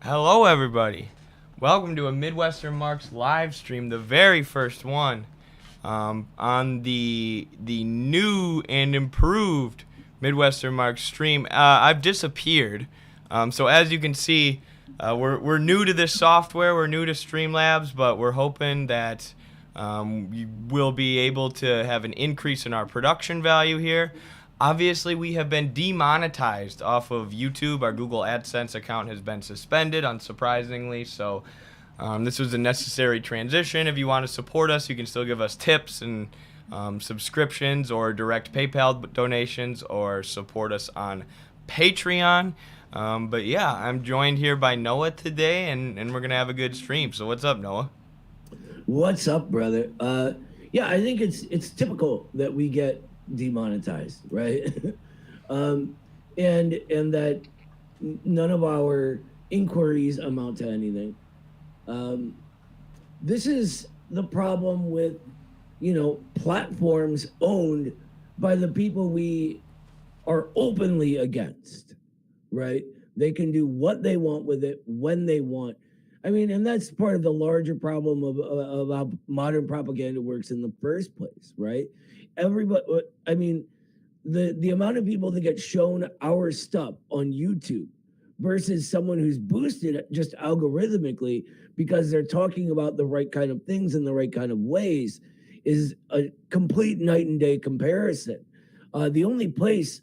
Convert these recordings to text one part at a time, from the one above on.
Hello, everybody. Welcome to a Midwestern Marks live stream, the very first one on the new and improved Midwestern Marks stream. I've disappeared, so as you can see, we're new to this software. We're new to Streamlabs, but we're hoping that we'll be able to have an increase in our production value here. Obviously, we have been demonetized off of YouTube. Our Google AdSense account has been suspended, unsurprisingly. So this was a necessary transition. If you want to support us, you can still give us tips and subscriptions or direct PayPal donations or support us on Patreon. But yeah, I'm joined here by Noah today, and we're going to have a good stream. So what's up, Noah? What's up, brother? Yeah, I think it's typical that we get demonetized, right? and that none of our inquiries amount to anything. This is the problem with platforms owned by the people we are openly against, right? They can do what they want with it when they want. I mean, and that's part of the larger problem of how modern propaganda works in the first place, right? Everybody, I mean, the amount of people that get shown our stuff on YouTube versus someone who's boosted it just algorithmically because they're talking about the right kind of things in the right kind of ways is a complete night and day comparison. The only place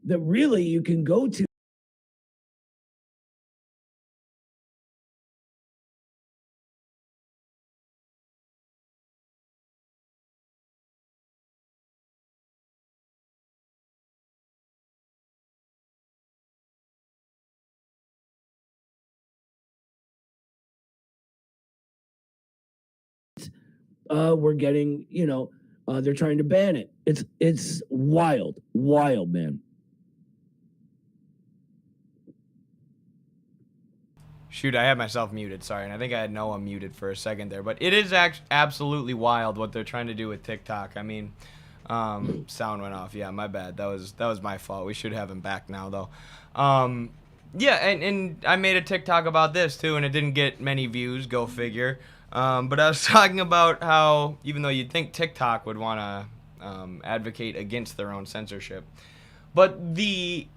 that really you can go to we're getting, they're trying to ban it. It's wild, man. Shoot, I had myself muted, sorry, and I think I had Noah muted for a second there. But it is absolutely wild what they're trying to do with TikTok. I mean, sound went off. Yeah, my bad. That was my fault. We should have him back now, though. Yeah, and I made a TikTok about this, too, and it didn't get many views, go figure. But I was talking about how, even though you'd think TikTok would want to advocate against their own censorship, but the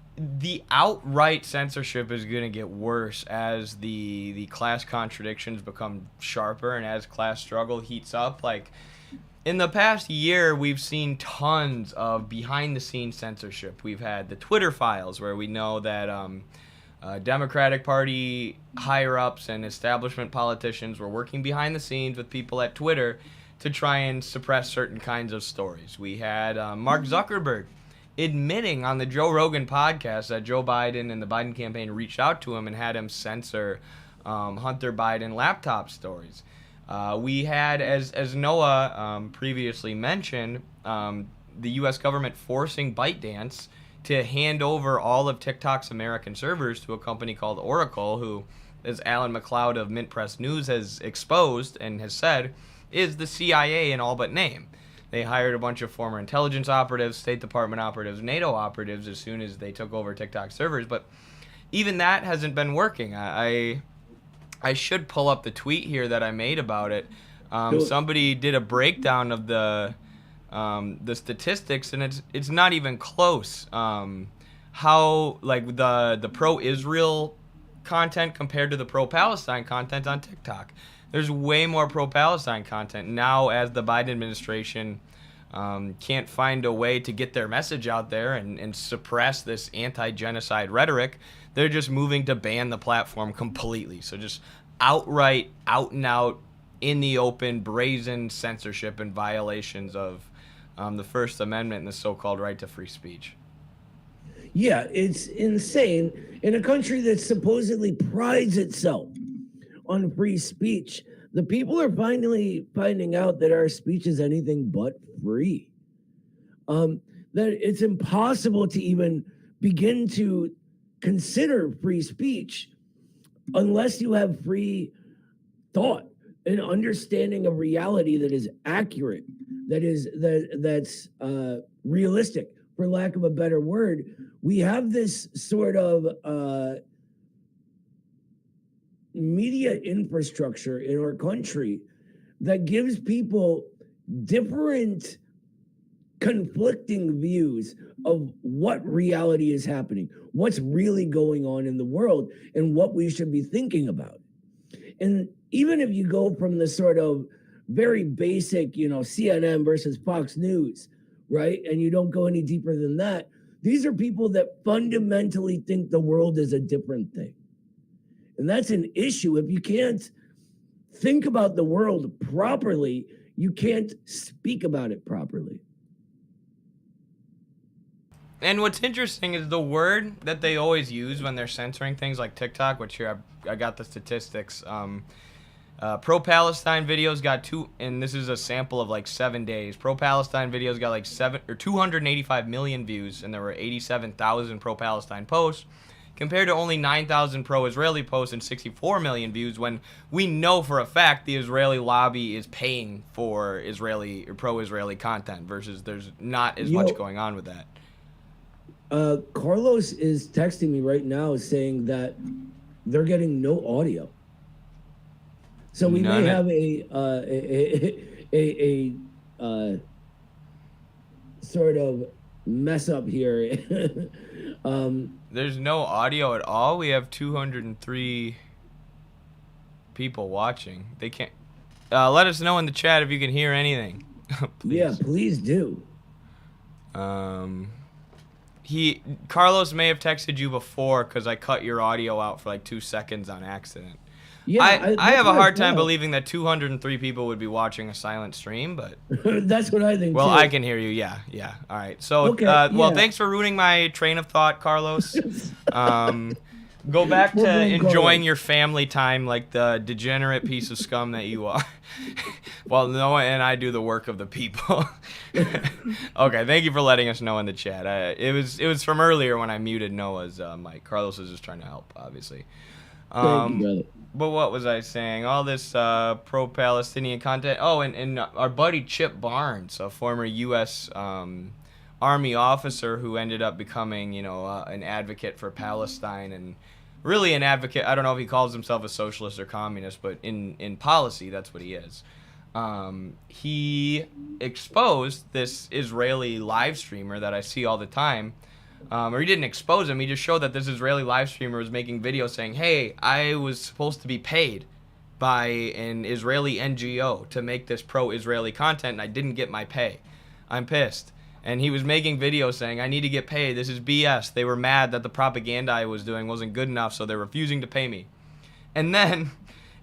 outright censorship is going to get worse as the class contradictions become sharper and as class struggle heats up. Like, in the past year, we've seen tons of behind-the-scenes censorship. We've had the Twitter files, where we know that Democratic Party higher-ups and establishment politicians were working behind the scenes with people at Twitter to try and suppress certain kinds of stories. We had Mark Zuckerberg admitting on the Joe Rogan podcast that Joe Biden and the Biden campaign reached out to him and had him censor Hunter Biden laptop stories. We had, as Noah previously mentioned, the U.S. government forcing ByteDance to hand over all of TikTok's American servers to a company called Oracle, who, as Alan McLeod of Mint Press News has exposed and has said, is the CIA in all but name. They hired a bunch of former intelligence operatives, State Department operatives, NATO operatives as soon as they took over TikTok servers, but even that hasn't been working. I should pull up the tweet here that I made about it. Somebody did a breakdown of the statistics, and it's not even close. How, like, the pro-Israel content compared to the pro-Palestine content on TikTok. There's way more pro-Palestine content now as the Biden administration can't find a way to get their message out there and suppress this anti-genocide rhetoric. They're just moving to ban the platform completely. So just outright, out and out, in the open, brazen censorship and violations of the First Amendment and the so-called right to free speech. Yeah, it's insane. In a country that supposedly prides itself on free speech, the people are finally finding out that our speech is anything but free. That it's impossible to even begin to consider free speech unless you have free thought and understanding of reality that is accurate, that's realistic, for lack of a better word. We have this sort of media infrastructure in our country that gives people different conflicting views of what reality is happening, what's really going on in the world, and what we should be thinking about. And even if you go from the sort of very basic, CNN versus Fox News, right? And you don't go any deeper than that, these are people that fundamentally think the world is a different thing. And that's an issue. If you can't think about the world properly, you can't speak about it properly. And what's interesting is the word that they always use when they're censoring things like TikTok, which here I got the statistics. Pro-Palestine videos got and this is a sample of like 7 days. Pro-Palestine videos got like 285 million views, and there were 87,000 pro-Palestine posts, compared to only 9,000 pro-Israeli posts and 64 million views, when we know for a fact the Israeli lobby is paying for Israeli or pro-Israeli content, versus there's not as much going on with that. Carlos is texting me right now saying that they're getting no audio. So we may have a sort of mess up here. There's no audio at all. We have 203 people watching. They can't. Let us know in the chat if you can hear anything. Please. Yeah, please do. Carlos may have texted you before because I cut your audio out for like 2 seconds on accident. Yeah, I have a hard time believing that 203 people would be watching a silent stream, but that's what I think. Well, too. I can hear you. Yeah. All right. So, okay, well, thanks for ruining my train of thought, Carlos. Go back to enjoying your family time like the degenerate piece of scum that you are. While Noah and I do the work of the people. Okay, thank you for letting us know in the chat. It was from earlier when I muted Noah's mic. Carlos was just trying to help, obviously. Thank you, brother. But what was I saying? All this pro-Palestinian content. Oh, and our buddy Chip Barnes, a former U.S. Army officer who ended up becoming, an advocate for Palestine, and really an advocate. I don't know if he calls himself a socialist or communist, but in policy, that's what he is. He exposed this Israeli live streamer that I see all the time. Or he didn't expose him, he just showed that this Israeli live streamer was making videos saying, hey, I was supposed to be paid by an Israeli NGO to make this pro-Israeli content, and I didn't get my pay. I'm pissed. And he was making videos saying, I need to get paid, this is BS. They were mad that the propaganda I was doing wasn't good enough, so they're refusing to pay me. And then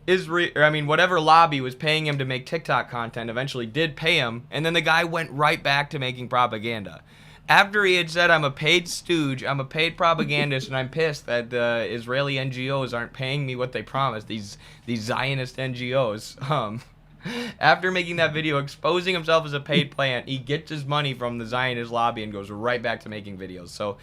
whatever lobby was paying him to make TikTok content eventually did pay him, and then the guy went right back to making propaganda. After he had said, I'm a paid stooge, I'm a paid propagandist, and I'm pissed that the Israeli NGOs aren't paying me what they promised, these Zionist NGOs. After making that video exposing himself as a paid plant, he gets his money from the Zionist lobby and goes right back to making videos. So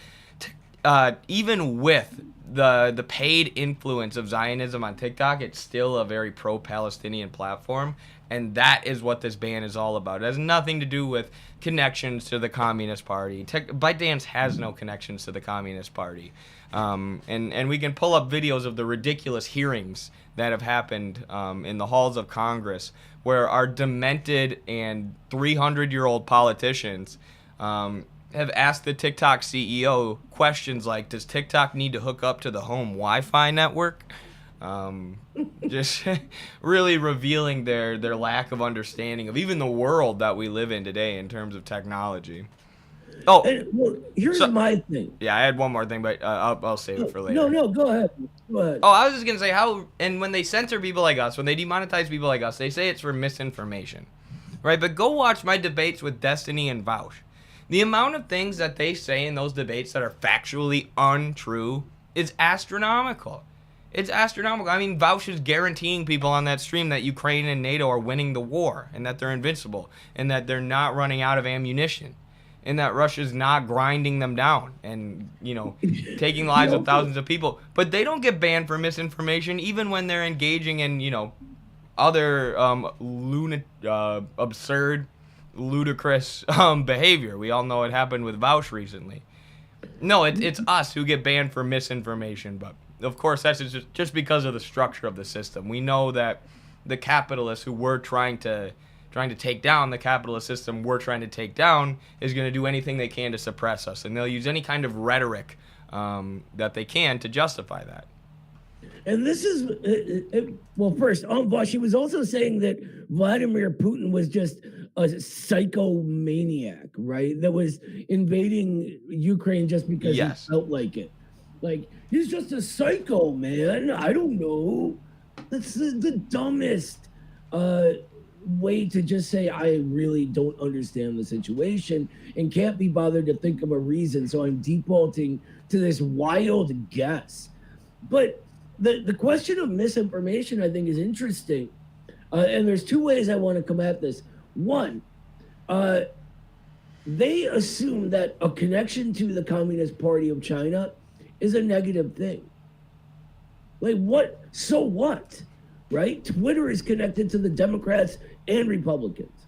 even with the paid influence of Zionism on TikTok, it's still a very pro-Palestinian platform. And that is what this ban is all about. It has nothing to do with connections to the Communist Party. ByteDance has no connections to the Communist Party. And we can pull up videos of the ridiculous hearings that have happened in the halls of Congress, where our demented and 300-year-old politicians have asked the TikTok CEO questions like, does TikTok need to hook up to the home Wi-Fi network? Just really revealing their lack of understanding of even the world that we live in today in terms of technology. Oh, here's my thing. Yeah, I had one more thing, but I'll save it for later. No, go ahead. Oh, I was just gonna say and when they censor people like us, when they demonetize people like us, they say it's for misinformation, right? But go watch my debates with Destiny and Voush. The amount of things that they say in those debates that are factually untrue is astronomical. It's astronomical. I mean, Voush is guaranteeing people on that stream that Ukraine and NATO are winning the war, and that they're invincible, and that they're not running out of ammunition, and that Russia's not grinding them down and, taking lives of thousands of people. But they don't get banned for misinformation, even when they're engaging in, other absurd, ludicrous behavior. We all know it happened with Voush recently. No, it's us who get banned for misinformation, but of course, that's just because of the structure of the system. We know that the capitalists who were trying to take down the capitalist system we're trying to take down is going to do anything they can to suppress us, and they'll use any kind of rhetoric that they can to justify that. And this is, well, first, Voush, he was also saying that Vladimir Putin was just a psychomaniac, right? That was invading Ukraine just because he felt like it. Like, he's just a psycho, man. I don't know. That's the dumbest way to just say, I really don't understand the situation and can't be bothered to think of a reason, so I'm defaulting to this wild guess. But the question of misinformation, I think, is interesting. And there's two ways I want to come at this. One, they assume that a connection to the Communist Party of China is a negative thing. Like, what? So what? Right? Twitter is connected to the Democrats and Republicans.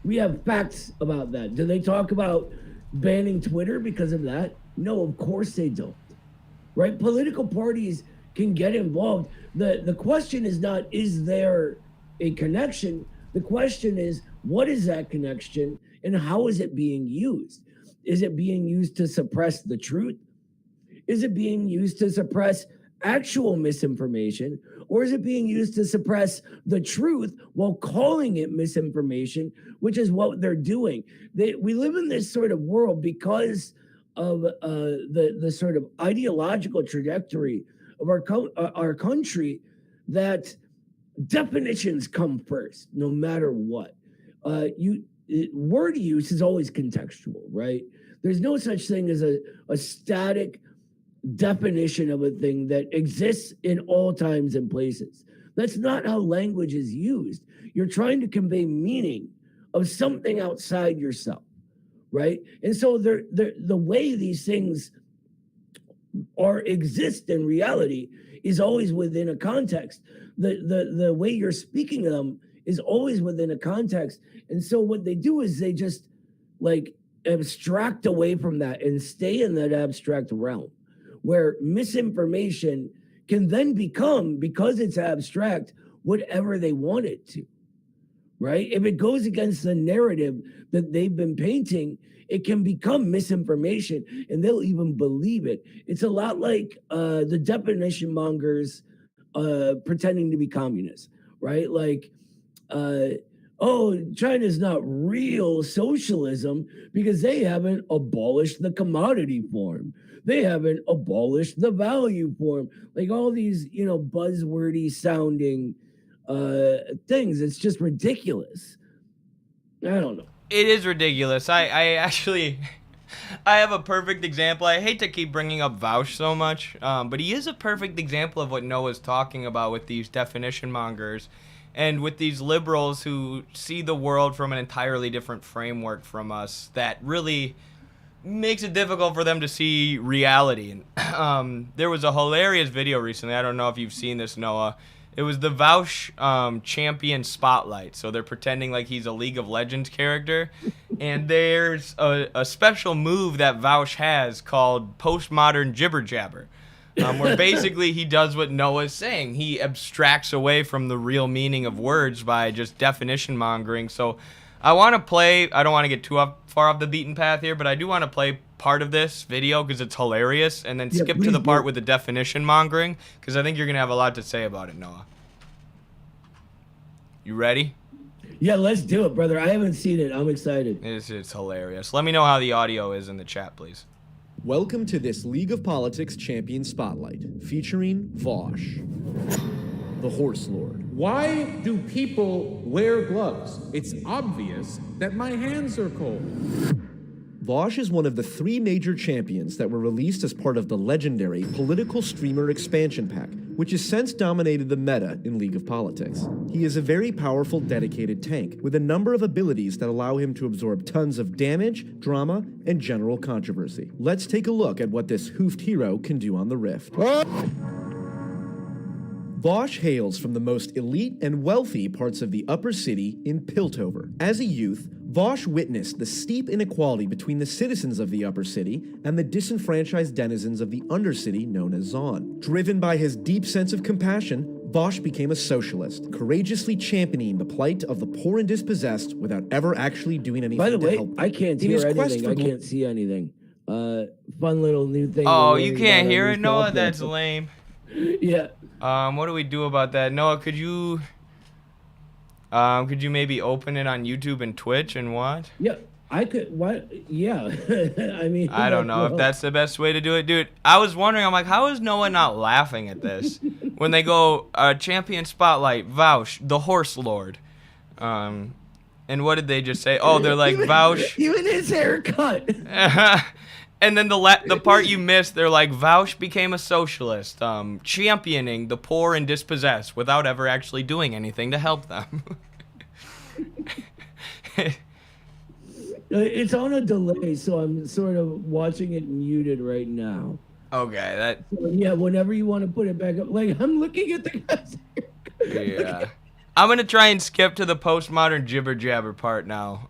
We have facts about that. Do they talk about banning Twitter because of that? No, of course they don't. Right? Political parties can get involved. The question is not, is there a connection? The question is, what is that connection and how is it being used? Is it being used to suppress the truth? Is it being used to suppress actual misinformation? Or is it being used to suppress the truth while calling it misinformation, which is what they're doing? We live in this sort of world because of the sort of ideological trajectory of our country, that definitions come first, no matter what. Word use is always contextual, right? There's no such thing as a static definition of a thing that exists in all times and places. That's not how language is used. You're trying to convey meaning of something outside yourself, right? And so the way these things exist in reality is always within a context. The way you're speaking of them is always within a context. And so what they do is they just like abstract away from that and stay in that abstract realm, where misinformation can then become, because it's abstract, whatever they want it to, right? If it goes against the narrative that they've been painting, it can become misinformation and they'll even believe it. It's a lot like the definition mongers pretending to be communists, right? Like, China's not real socialism because they haven't abolished the commodity form. They haven't abolished the value form. Like all these, buzzwordy sounding things. It's just ridiculous. I don't know. It is ridiculous. I actually, I have a perfect example. I hate to keep bringing up Voush so much, but he is a perfect example of what Noah's talking about with these definition mongers and with these liberals who see the world from an entirely different framework from us that really makes it difficult for them to see reality. And there was a hilarious video recently. I don't know if you've seen this, Noah. It was the Voush champion spotlight. So they're pretending like he's a League of Legends character. And there's a special move that Voush has called postmodern jibber jabber, where basically he does what Noah's saying. He abstracts away from the real meaning of words by just definition mongering. So I want to play, I don't want to get too far off the beaten path here, but I do want to play part of this video because it's hilarious, and then skip to the part with the definition mongering, because I think you're going to have a lot to say about it, Noah. You ready? Yeah, let's do it, brother. I haven't seen it. I'm excited. It's hilarious. Let me know how the audio is in the chat, please. Welcome to this League of Politics Champion Spotlight, featuring Voush, the Horse Lord. Why do people wear gloves? It's obvious that my hands are cold. Voush is one of the 3 major champions that were released as part of the legendary Political Streamer Expansion Pack, which has since dominated the meta in League of Politics. He is a very powerful, dedicated tank, with a number of abilities that allow him to absorb tons of damage, drama, and general controversy. Let's take a look at what this hoofed hero can do on the Rift. Voush hails from the most elite and wealthy parts of the upper city in Piltover. As a youth, Voush witnessed the steep inequality between the citizens of the upper city and the disenfranchised denizens of the undercity known as Zon. Driven by his deep sense of compassion, Voush became a socialist, courageously championing the plight of the poor and dispossessed without ever actually doing anything By the to way, help them. I can't In his hear quest anything. for I can't see anything. Fun little new thing. Oh, we're you learning can't about hear our it, new Noah? software. That's lame. Yeah. What do we do about that? Noah, could you maybe open it on YouTube and Twitch and what? Yeah. I could. What? Yeah. I mean. I don't know if that's the best way to do it, dude. I was wondering, I'm like, how is Noah not laughing at this? When they go, champion spotlight, Voush, the horse lord. And what did they just say? Oh, they're like, Voush. Even his haircut. And then the part you missed, they're like, Voush became a socialist, championing the poor and dispossessed without ever actually doing anything to help them. It's on a delay, so I'm sort of watching it muted right now. Okay, So, yeah, whenever you want to put it back up, like I'm looking at the guys. yeah. I'm gonna try and skip to the postmodern jibber jabber part now.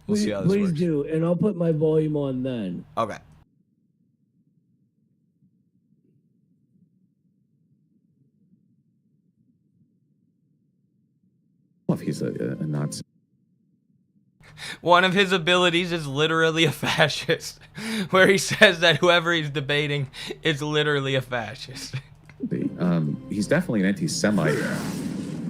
We'll see how this Please works. do, and I'll put my volume on then. Okay. Well, if he's a Nazi. One of his abilities is literally a fascist, where he says that whoever he's debating is literally a fascist. He's definitely an anti-Semite.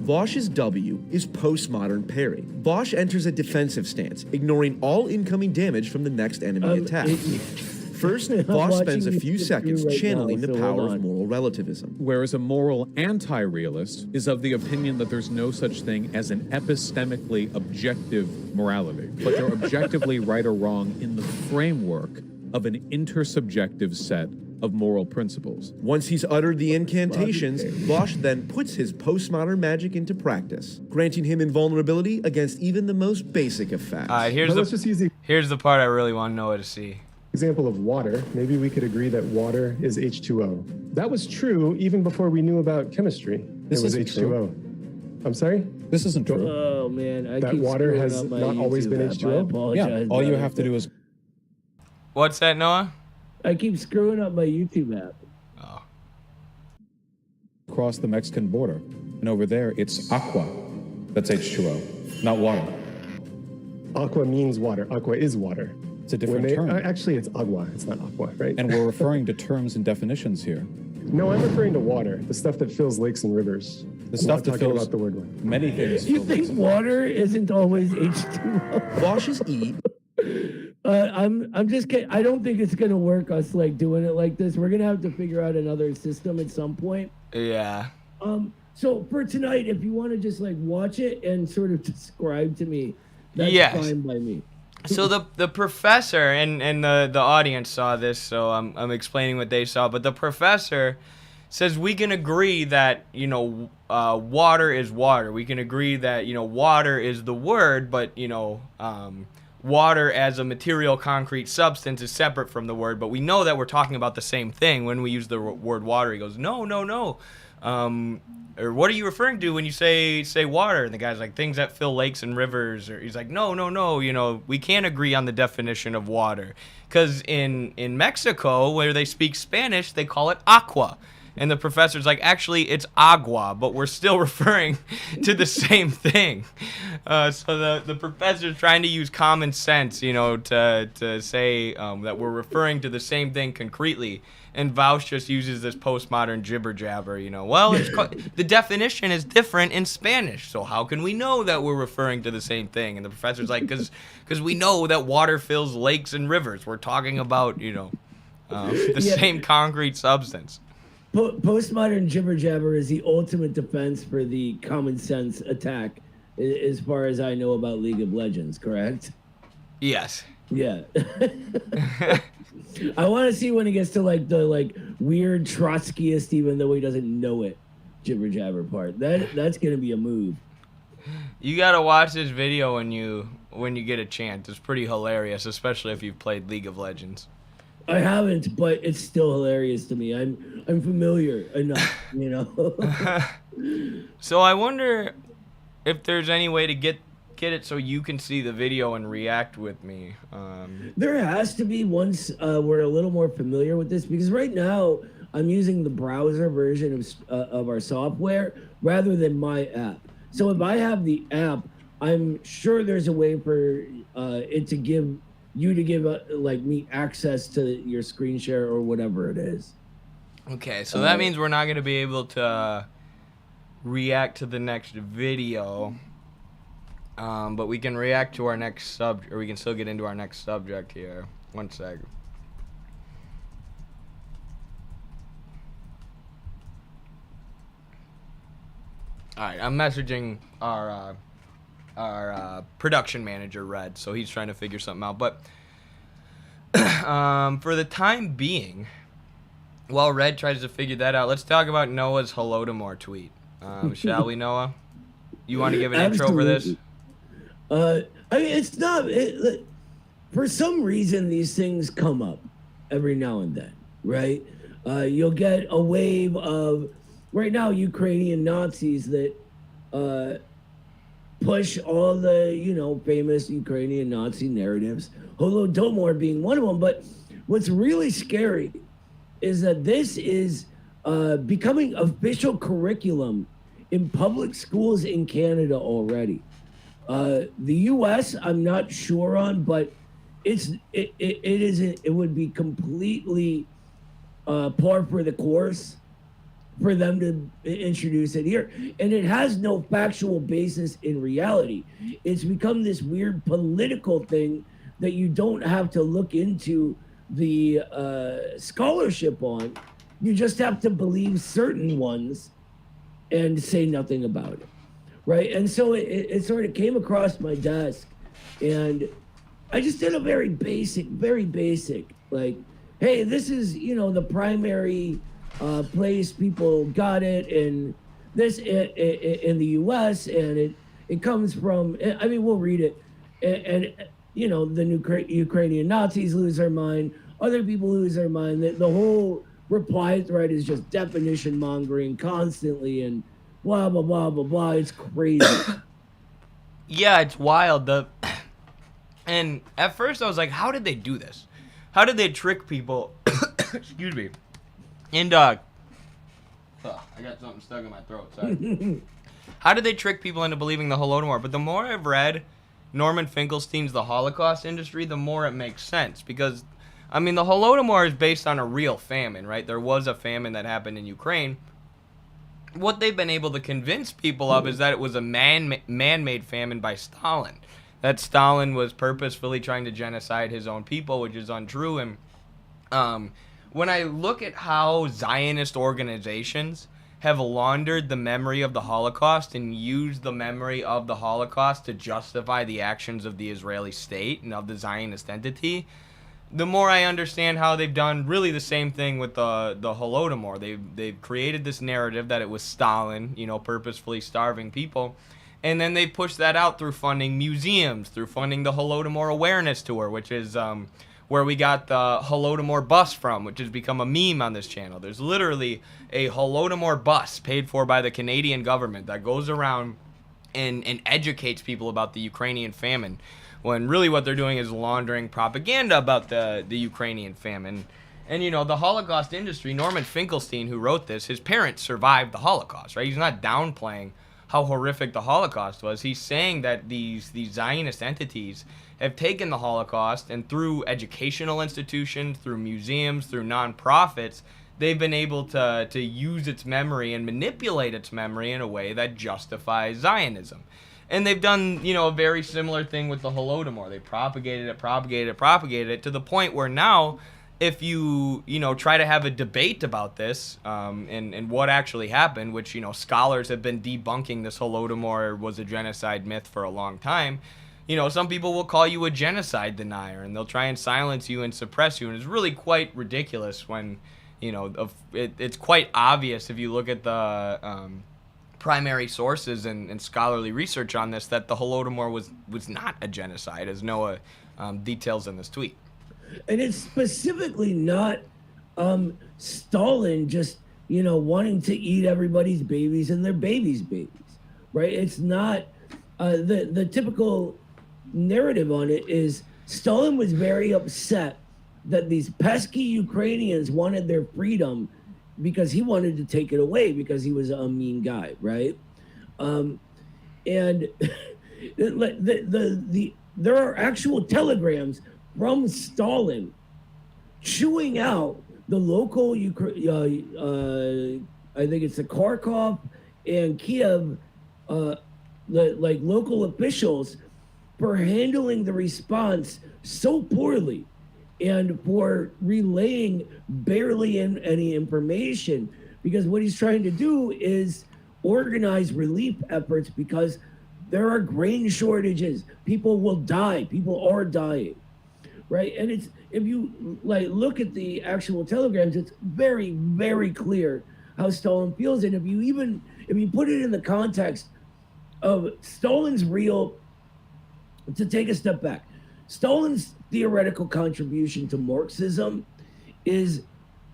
Voush's W is postmodern parry. Voush enters a defensive stance, ignoring all incoming damage from the next enemy attack. First, Voush spends a few seconds channeling the power of moral relativism. Whereas a moral anti-realist is of the opinion that there's no such thing as an epistemically objective morality, but they're objectively right or wrong in the framework of an intersubjective set of moral principles. Once he's uttered the incantations, Voush then puts his postmodern magic into practice, granting him invulnerability against even the most basic of facts. All right, here's Let's just use the the part I really want Noah to see. example of water. Maybe we could agree that water is H2O. That was true even before we knew about chemistry. This it was isn't H2O. true. I'm sorry? This isn't true. Oh man, I That keep water screwing has up my not always YouTube been app. H2O? I apologize. Yeah, all you brother. have to do is What's that, Noah? I keep screwing up my YouTube app. Oh. cross the Mexican border, and over there it's aqua. That's H2O, not water. Aqua means water. Aqua is water. It's a different term. Actually, it's agua. It's not aqua, right? And we're referring to terms and definitions here. No, I'm referring to water, the stuff that fills lakes and rivers. The stuff that talking fills about the word one. many things. You think water isn't always H2O? Voush's E I'm just kidding. I don't think it's gonna work. Us like doing it like this. We're gonna have to figure out another system at some point. Yeah. So for tonight, if you want to just like watch it and sort of describe to me, that's Yes. fine by me. So the professor and the audience saw this, so I'm explaining what they saw. But the professor says we can agree that water is water. We can agree that water is the word, but water as a material concrete substance is separate from the word. But we know that we're talking about the same thing when we use the word water. He goes, no. Or what are you referring to when you say water? And the guy's like, things that fill lakes and rivers. Or he's like, no, we can't agree on the definition of water. Because in Mexico, where they speak Spanish, they call it aqua. And the professor's like, actually, it's agua, but we're still referring to the same thing. So the professor's trying to use common sense, to say that we're referring to the same thing concretely. And Voush just uses this postmodern jibber jabber, Well, the definition is different in Spanish, so how can we know that we're referring to the same thing? And the professor's like, because we know that water fills lakes and rivers. We're talking about, the same concrete substance. Postmodern jibber jabber is the ultimate defense for the common sense attack, as far as I know about League of Legends. Correct? Yes. Yeah. I want to see when he gets to the weird Trotskyist, even though he doesn't know it, jibber jabber part. That's gonna be a move. You gotta watch this video when you get a chance. It's pretty hilarious, especially if you've played League of Legends. I haven't, but it's still hilarious to me. I'm familiar enough, So I wonder if there's any way to get get it so you can see the video and react with me. There has to be once we're a little more familiar with this, because right now I'm using the browser version of our software rather than my app. So if I have the app, I'm sure there's a way for it to give like me access to your screen share or whatever it is. Okay, so that means we're not going to be able to react to the next video, but we can react to our next subject, or we can still get into our next subject here. One sec. All right, I'm messaging our production manager, Red, so he's trying to figure something out. But for the time being, while Red tries to figure that out, let's talk about Noah's Holodomor tweet. Shall we, Noah? You want to give an intro for this? I mean, it's not. For some reason, these things come up every now and then, right? You'll get a wave of, right now, Ukrainian Nazis that push all the, famous Ukrainian Nazi narratives, Holodomor being one of them. But what's really scary is that this is becoming official curriculum in public schools in Canada already. The U.S., I'm not sure on, but it would be completely par for the course for them to introduce it here. And it has no factual basis in reality. It's become this weird political thing that you don't have to look into the scholarship on. You just have to believe certain ones and say nothing about it, right? And so it sort of came across my desk, and I just did a very basic, like, hey, this is, the primary place people got it in in the U.S., and it comes from, I mean, we'll read it, and the Ukrainian Nazis lose their mind, other people lose their mind. The whole reply thread is just definition mongering constantly and blah, blah, blah, blah, blah. It's crazy. Yeah, it's wild. And at first I was like, how did they do this? How did they trick people? Excuse me. And I got something stuck in my throat. Sorry. How did they trick people into believing the Holodomor? But the more I've read Norman Finkelstein's The Holocaust Industry, the more it makes sense. Because, I mean, the Holodomor is based on a real famine, right? There was a famine that happened in Ukraine. What they've been able to convince people of is that it was a man-made famine by Stalin. That Stalin was purposefully trying to genocide his own people, which is untrue. And when I look at how Zionist organizations have laundered the memory of the Holocaust and used the memory of the Holocaust to justify the actions of the Israeli state and of the Zionist entity, the more I understand how they've done really the same thing with the Holodomor. They've created this narrative that it was Stalin, purposefully starving people. And then they pushed that out through funding museums, through funding the Holodomor Awareness Tour, which is where we got the Holodomor bus from, which has become a meme on this channel. There's literally a Holodomor bus paid for by the Canadian government that goes around and educates people about the Ukrainian famine, when really what they're doing is laundering propaganda about the Ukrainian famine. And, the Holocaust Industry, Norman Finkelstein, who wrote this, his parents survived the Holocaust, right? He's not downplaying how horrific the Holocaust was. He's saying that these Zionist entities have taken the Holocaust, and through educational institutions, through museums, through nonprofits, they've been able to use its memory and manipulate its memory in a way that justifies Zionism. And they've done, a very similar thing with the Holodomor. They propagated it to the point where now, if you, try to have a debate about this and what actually happened, which, scholars have been debunking this Holodomor was a genocide myth for a long time, some people will call you a genocide denier, and they'll try and silence you and suppress you. And it's really quite ridiculous when, it's quite obvious if you look at the primary sources and scholarly research on this that the Holodomor was not a genocide, as Noah details in this tweet. And it's specifically not Stalin just, wanting to eat everybody's babies and their babies' babies, right? It's not The typical narrative on it is Stalin was very upset that these pesky Ukrainians wanted their freedom because he wanted to take it away because he was a mean guy, right? And there are actual telegrams from Stalin chewing out the local, I think it's the Kharkov and Kiev, like local officials for handling the response so poorly and for relaying barely any information, because what he's trying to do is organize relief efforts because there are grain shortages. People will die. People are dying, right? And it's, if you like look at the actual telegrams, it's very, very clear how Stalin feels. And if you put it in the context of Stalin's real, to take a step back, Stalin's theoretical contribution to Marxism is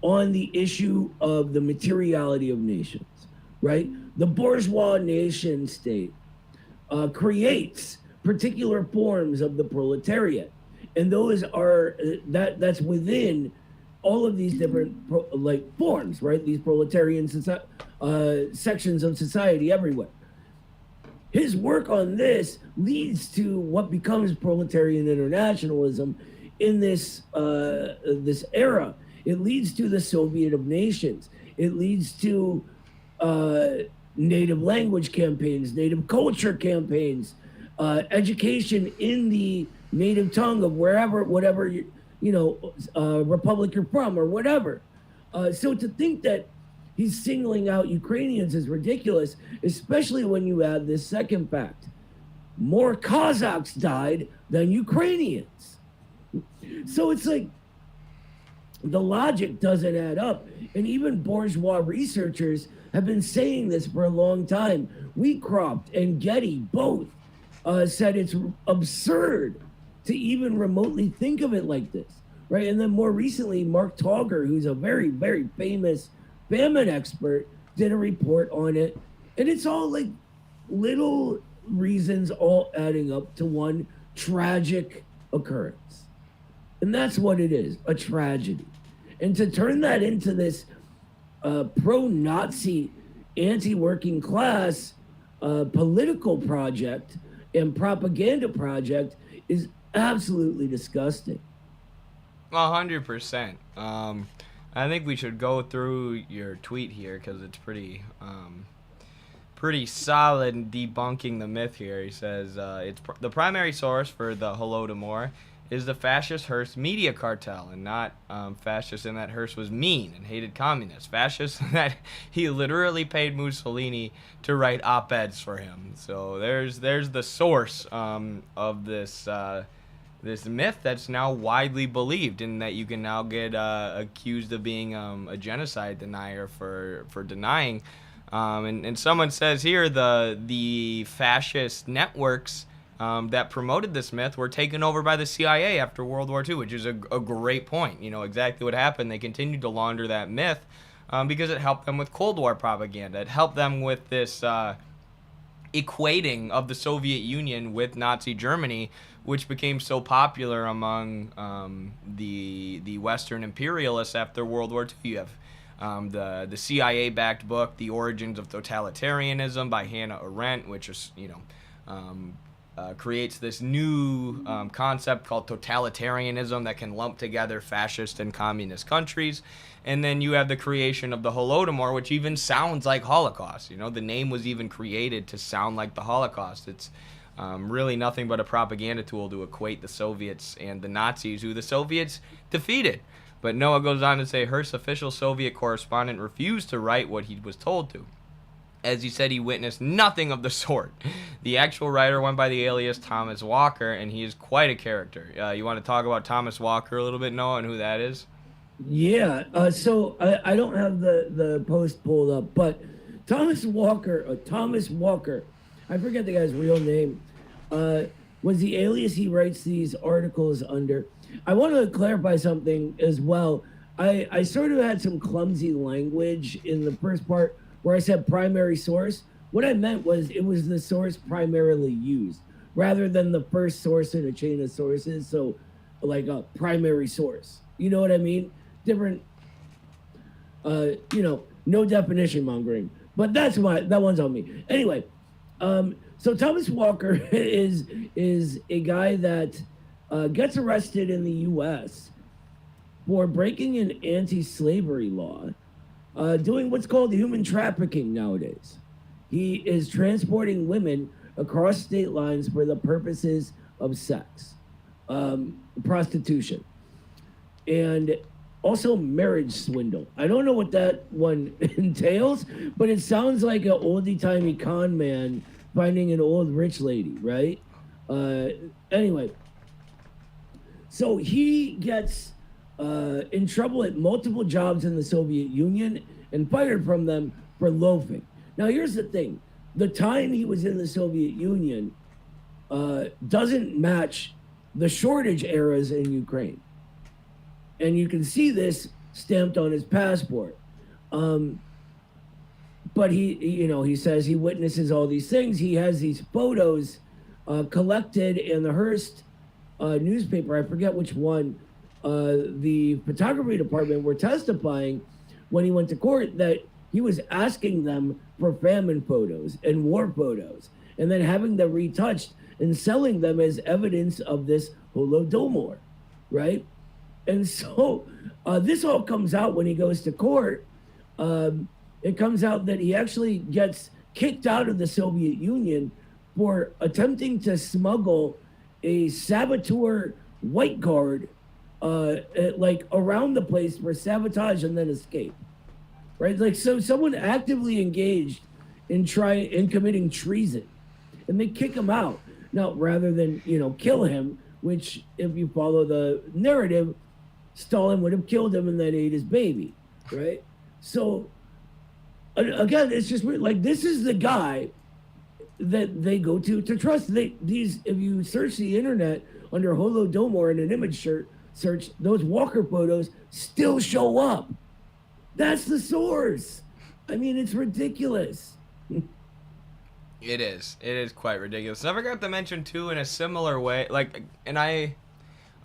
on the issue of the materiality of nations, right? The bourgeois nation state creates particular forms of the proletariat, and those are that's within all of these different forms, right? These proletarian sections of society everywhere. His work on this leads to what becomes proletarian internationalism in this this era. It leads to the Soviet of nations. It leads to native language campaigns, native culture campaigns, education in the native tongue of whatever republic you're from or whatever. So to think that he's singling out Ukrainians is ridiculous, especially when you add this second fact. More Kazakhs died than Ukrainians. So it's like, the logic doesn't add up. And even bourgeois researchers have been saying this for a long time. Wheatcroft and Getty both said it's absurd to even remotely think of it like this, right? And then more recently, Mark Tauger, who's a very, very famous famine expert, did a report on it. And it's all like little reasons all adding up to one tragic occurrence. And that's what it is, a tragedy. And to turn that into this pro-Nazi, anti-working class political project and propaganda project is absolutely disgusting. 100%. I think we should go through your tweet here because it's pretty solid in debunking the myth here. He says the primary source for the Holodomor is the fascist Hearst media cartel, and not fascist in that Hearst was mean and hated communists. Fascist in that he literally paid Mussolini to write op-eds for him. So there's the source of this this myth that's now widely believed, and that you can now get accused of being a genocide denier for denying. And someone says here the fascist networks that promoted this myth were taken over by the CIA after World War II, which is a great point. You know exactly what happened. They continued to launder that myth because it helped them with Cold War propaganda. It helped them with this equating of the Soviet Union with Nazi Germany, which became so popular among the Western imperialists after World War II. You have the CIA-backed book, The Origins of Totalitarianism by Hannah Arendt, which is, creates this new concept called totalitarianism that can lump together fascist and communist countries. And then you have the creation of the Holodomor, which even sounds like Holocaust. You know, the name was even created to sound like the Holocaust. It's really nothing but a propaganda tool to equate the Soviets and the Nazis, who the Soviets defeated. But Noah goes on to say Hearst's official Soviet correspondent refused to write what he was told to. As he said, he witnessed nothing of the sort. The actual writer went by the alias Thomas Walker, and he is quite a character. You want to talk about Thomas Walker a little bit, Noah, and who that is? Yeah, so I don't have the post pulled up, but Thomas Walker, I forget the guy's real name, was the alias he writes these articles under. I want to clarify something as well. I sort of had some clumsy language in the first part where I said primary source. What I meant was it was the source primarily used rather than the first source in a chain of sources. So like a primary source. You know what I mean? Different, no definition mongering. But that one's on me. Anyway, so Thomas Walker is a guy that gets arrested in the U.S. for breaking an anti-slavery law, doing what's called human trafficking nowadays. He is transporting women across state lines for the purposes of sex, prostitution, and also marriage swindle. I don't know what that one entails, but it sounds like an oldie-timey con man finding an old rich lady, right? Anyway, so he gets in trouble at multiple jobs in the Soviet Union and fired from them for loafing. Now, here's the thing. The time he was in the Soviet Union doesn't match the shortage eras in Ukraine. And you can see this stamped on his passport. But he says he witnesses all these things. He has these photos collected in the Hearst newspaper. I forget which one. The photography department were testifying when he went to court that he was asking them for famine photos and war photos, and then having them retouched and selling them as evidence of this Holodomor, right? And so this all comes out when he goes to court. It comes out that he actually gets kicked out of the Soviet Union for attempting to smuggle a saboteur white guard like around the place for sabotage and then escape, right? Like, so someone actively engaged in committing treason, and they kick him out. Now, rather than, kill him, which if you follow the narrative, Stalin would have killed him and then ate his baby, right? So again, it's just weird. Like, this is the guy that they go to trust. If you search the internet under Holodomor in an image search, those Walker photos still show up. That's the source. I mean, it's ridiculous. It is. It is quite ridiculous. I forgot to mention too, in a similar way, and I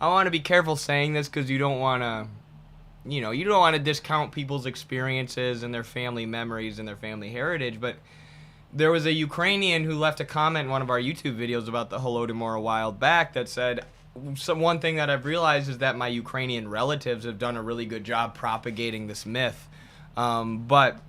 want to be careful saying this because you don't want to, you don't want to discount people's experiences and their family memories and their family heritage. But there was a Ukrainian who left a comment in one of our YouTube videos about the Holodomor a while back that said, one thing that I've realized is that my Ukrainian relatives have done a really good job propagating this myth. But,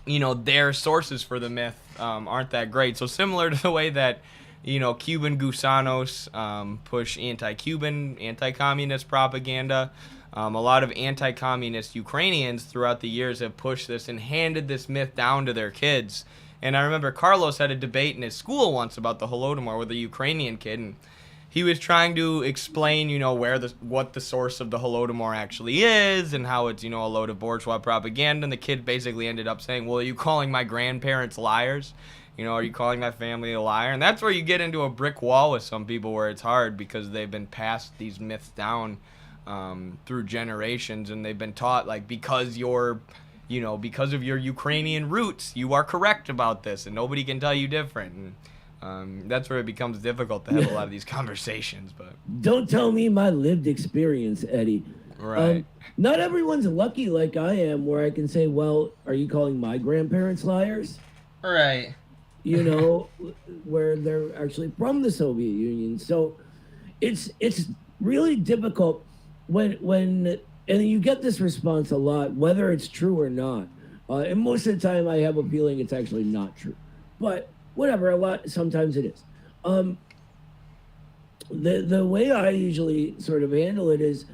their sources for the myth aren't that great. So similar to the way that, Cuban gusanos push anti-Cuban, anti-communist propaganda, a lot of anti-communist Ukrainians throughout the years have pushed this and handed this myth down to their kids. And I remember Carlos had a debate in his school once about the Holodomor with a Ukrainian kid, and he was trying to explain, what the source of the Holodomor actually is and how it's, a load of bourgeois propaganda. And the kid basically ended up saying, well, are you calling my grandparents liars? Are you calling my family a liar? And that's where you get into a brick wall with some people where it's hard because they've been passed these myths down through generations, and they've been taught, because of your Ukrainian roots, you are correct about this and nobody can tell you different. And that's where it becomes difficult to have a lot of these conversations. But don't tell me my lived experience, Eddie. Right. Not everyone's lucky like I am, where I can say, well, are you calling my grandparents liars? Right. Where they're actually from the Soviet Union. So it's really difficult when and you get this response a lot, whether it's true or not. And most of the time I have a feeling it's actually not true. But whatever, sometimes it is. The way I usually sort of handle it is,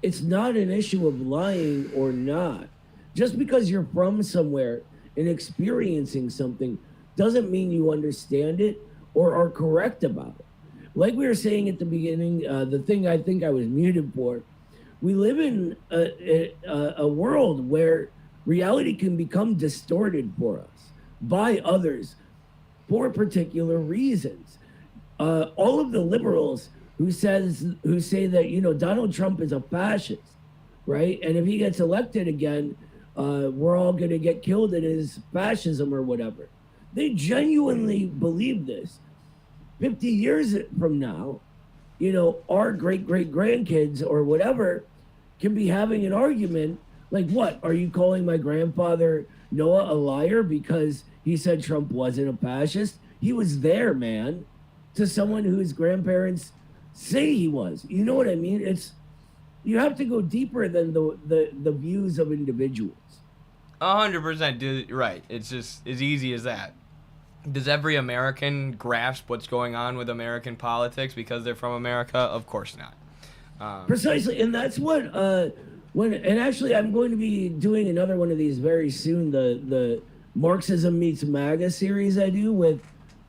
it's not an issue of lying or not. Just because you're from somewhere and experiencing something doesn't mean you understand it or are correct about it. Like we were saying at the beginning, the thing I think I was muted for, we live in a world where reality can become distorted for us by others for particular reasons. All of the liberals who say that Donald Trump is a fascist, right? And if he gets elected again, we're all going to get killed in his fascism or whatever. They genuinely believe this. 50 years from now, our great grandkids or whatever can be having an argument like, what? Are you calling my grandfather Noah a liar because he said Trump wasn't a fascist? He was there, man, to someone whose grandparents say he was. You know what I mean? You have to go deeper than the views of individuals. 100%, right. It's just as easy as that. Does every American grasp what's going on with American politics because they're from America? Of course not. Precisely, and that's what and actually I'm going to be doing another one of these very soon. The Marxism Meets MAGA series I do with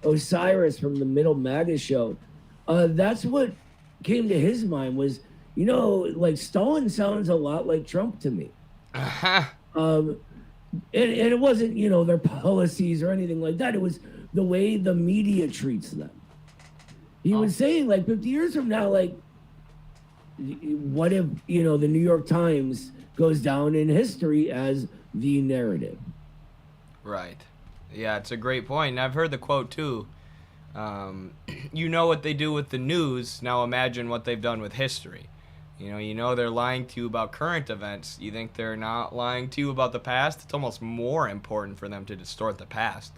Osiris from the Middle MAGA show. That's what came to his mind was, like Stalin sounds a lot like Trump to me. And it wasn't, their policies or anything like that. It was the way the media treats them. He was saying, like, 50 years from now, like, what if, the New York Times goes down in history as the narrative? Right. Yeah, it's a great point. And I've heard the quote, too. You know what they do with the news. Now imagine what they've done with history. They're lying to you about current events. You think they're not lying to you about the past? It's almost more important for them to distort the past.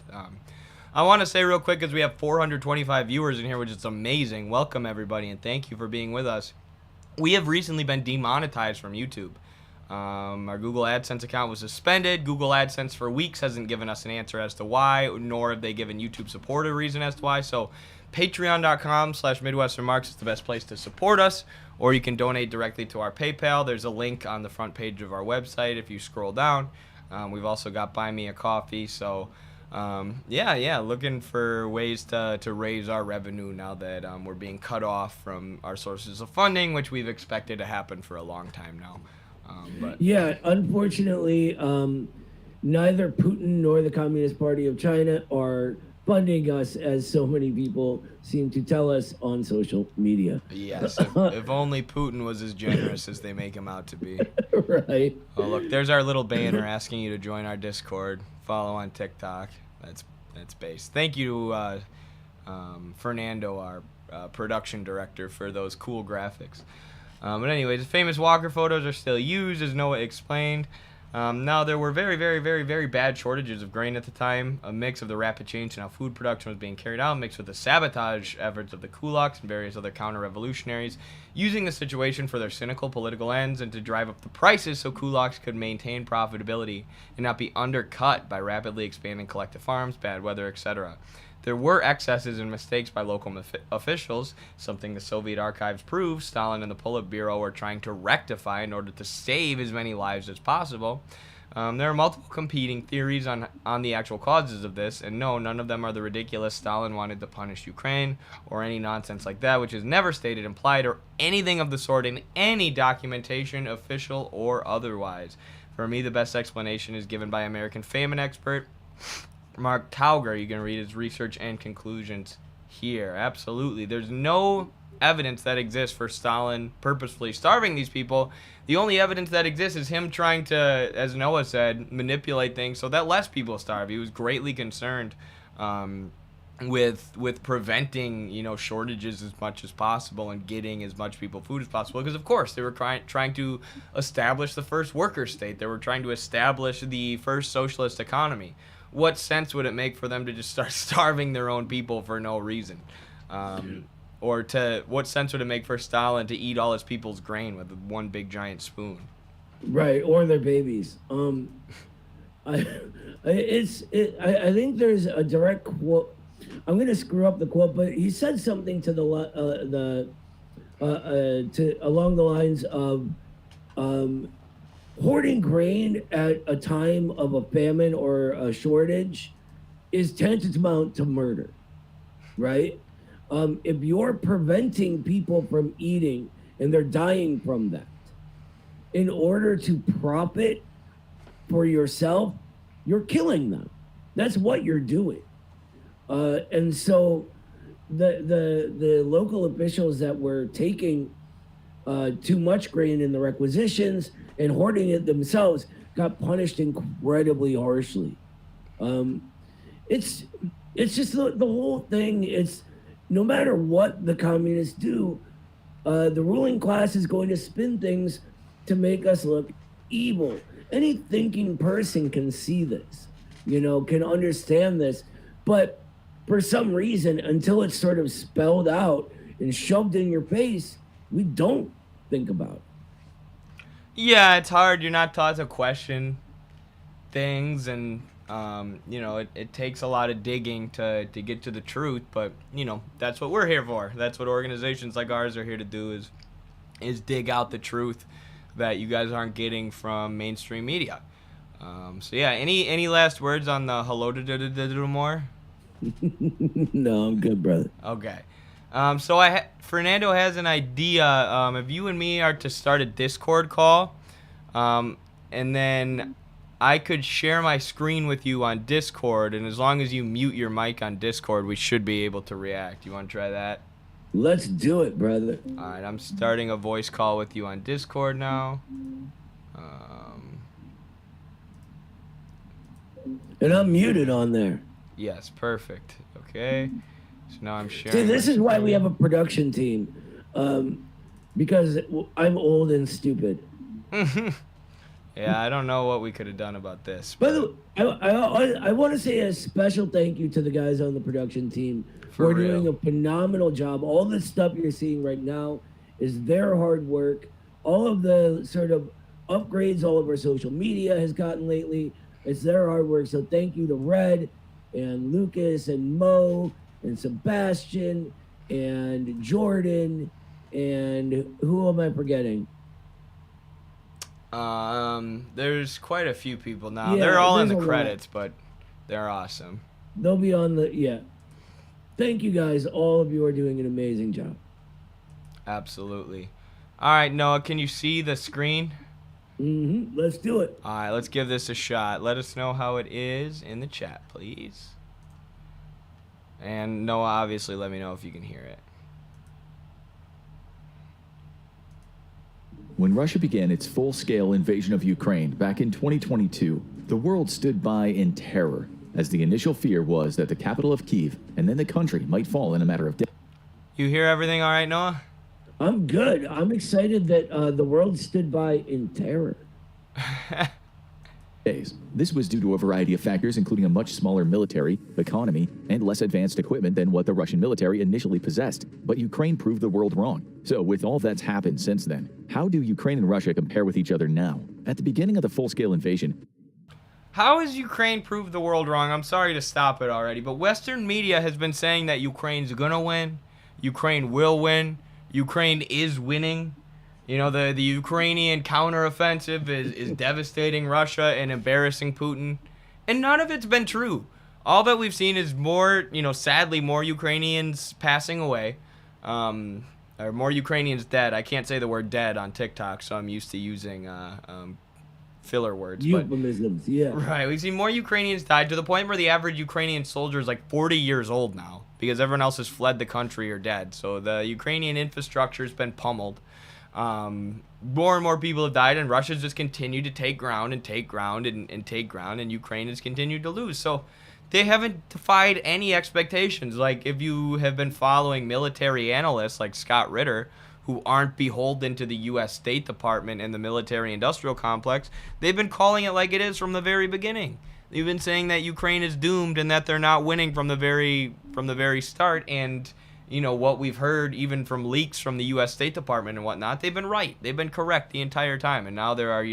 I want to say real quick, because we have 425 viewers in here, which is amazing. Welcome, everybody, and thank you for being with us. We have recently been demonetized from YouTube. Our Google AdSense account was suspended. Google AdSense for weeks hasn't given us an answer as to why, nor have they given YouTube support a reason as to why. So patreon.com/MidwesternMarks is the best place to support us, or you can donate directly to our PayPal. There's a link on the front page of our website if you scroll down. We've also got Buy Me a Coffee. So looking for ways to raise our revenue now that we're being cut off from our sources of funding, which we've expected to happen for a long time now. Unfortunately, neither Putin nor the Communist Party of China are funding us, as so many people seem to tell us on social media. Yes, if only Putin was as generous as they make him out to be. Right. Oh, look, there's our little banner asking you to join our Discord, follow on TikTok. That's base. Thank you to Fernando, our production director, for those cool graphics. But anyways, famous Walker photos are still used, as Noah explained. Now, there were very, very, very, very bad shortages of grain at the time, a mix of the rapid change in how food production was being carried out, mixed with the sabotage efforts of the kulaks and various other counter-revolutionaries, using the situation for their cynical political ends and to drive up the prices so kulaks could maintain profitability and not be undercut by rapidly expanding collective farms, bad weather, etc. There were excesses and mistakes by local officials, something the Soviet archives prove Stalin and the Politburo were trying to rectify in order to save as many lives as possible. There are multiple competing theories on the actual causes of this, and no, none of them are the ridiculous Stalin wanted to punish Ukraine or any nonsense like that, which is never stated, implied, or anything of the sort in any documentation, official or otherwise. For me, the best explanation is given by American famine expert Mark Tauger. You can read his research and conclusions here. Absolutely. There's no evidence that exists for Stalin purposefully starving these people. The only evidence that exists is him trying to, as Noah said, manipulate things so that less people starve. He was greatly concerned with preventing, shortages as much as possible and getting as much people food as possible. Because, of course, they were trying to establish the first worker state. They were trying to establish the first socialist economy. What sense would it make for them to just start starving their own people for no reason? What sense would it make for Stalin to eat all his people's grain with one big giant spoon? Right, or their babies. I think there's a direct quote. I'm going to screw up the quote, but he said something to along the lines of hoarding grain at a time of a famine or a shortage is tantamount to murder, right? If you're preventing people from eating and they're dying from that, in order to profit for yourself, you're killing them. That's what you're doing. And so the local officials that were taking too much grain in the requisitions and hoarding it themselves got punished incredibly harshly. And it's just the whole thing. It's no matter what the communists do, the ruling class is going to spin things to make us look evil. Any thinking person can see this, can understand this, but for some reason, until it's sort of spelled out and shoved in your face, we don't think about it. Yeah, it's hard. You're not taught to question things, and it takes a lot of digging to get to the truth. But that's what we're here for. That's what organizations like ours are here to do, is dig out the truth that you guys aren't getting from mainstream media. So yeah, any last words on the Holodomor? No, I'm good, brother. Okay. So Fernando has an idea. If you and me are to start a Discord call, and then I could share my screen with you on Discord, and as long as you mute your mic on Discord, we should be able to react. You want to try that? Let's do it, brother. All right, I'm starting a voice call with you on Discord now. And I'm muted on there. Yes, perfect. Okay. So now I'm sharing. See, this is why we have a production team, because I'm old and stupid. Yeah, I don't know what we could have done about this. By the way, I want to say a special thank you to the guys on the production team who are doing a phenomenal job. All the stuff you're seeing right now is their hard work. All of the sort of upgrades all of our social media has gotten lately, it's their hard work. So thank you to Red and Lucas and Mo and Sebastian and Jordan and who am I forgetting? There's quite a few people now. Yeah, they're all in there's the a credits, but they're awesome. They'll be on the, yeah. Thank you guys. All of you are doing an amazing job. Absolutely. All right, Noah, can you see the screen? Let's do it. All right, let's give this a shot. Let us know how it is in the chat, please. And Noah, obviously, let me know if you can hear it. When Russia began its full-scale invasion of Ukraine back in 2022, the world stood by in terror, as the initial fear was that the capital of Kyiv and then the country might fall in a matter of days. You hear everything all right, Noah? I'm good. I'm excited that the world stood by in terror. This was due to a variety of factors, including a much smaller military, economy, and less advanced equipment than what the Russian military initially possessed. But Ukraine proved the world wrong. So with all that's happened since then, how do Ukraine and Russia compare with each other now? At the beginning of the full-scale invasion, how has Ukraine proved the world wrong? I'm sorry to stop it already, but Western media has been saying that Ukraine's gonna win, Ukraine will win, Ukraine is winning. You know, the Ukrainian counteroffensive is devastating Russia and embarrassing Putin. And none of it's been true. All that we've seen is more, sadly, more Ukrainians passing away. Or more Ukrainians dead. I can't say the word dead on TikTok, so I'm used to using filler words. Euphemisms, yeah. Right. We've seen more Ukrainians die to the point where the average Ukrainian soldier is like 40 years old now because everyone else has fled the country or dead. So the Ukrainian infrastructure has been pummeled. More and more people have died, and Russia's just continued to take ground and take ground and take ground, and Ukraine has continued to lose. So they haven't defied any expectations. Like, if you have been following military analysts like Scott Ritter, who aren't beholden to the U.S. State Department and the military-industrial complex, they've been calling it like it is from the very beginning. They've been saying that Ukraine is doomed and that they're not winning from the very start, and what we've heard even from leaks from the U.S. State Department and whatnot, they've been right. They've been correct the entire time. And now there are,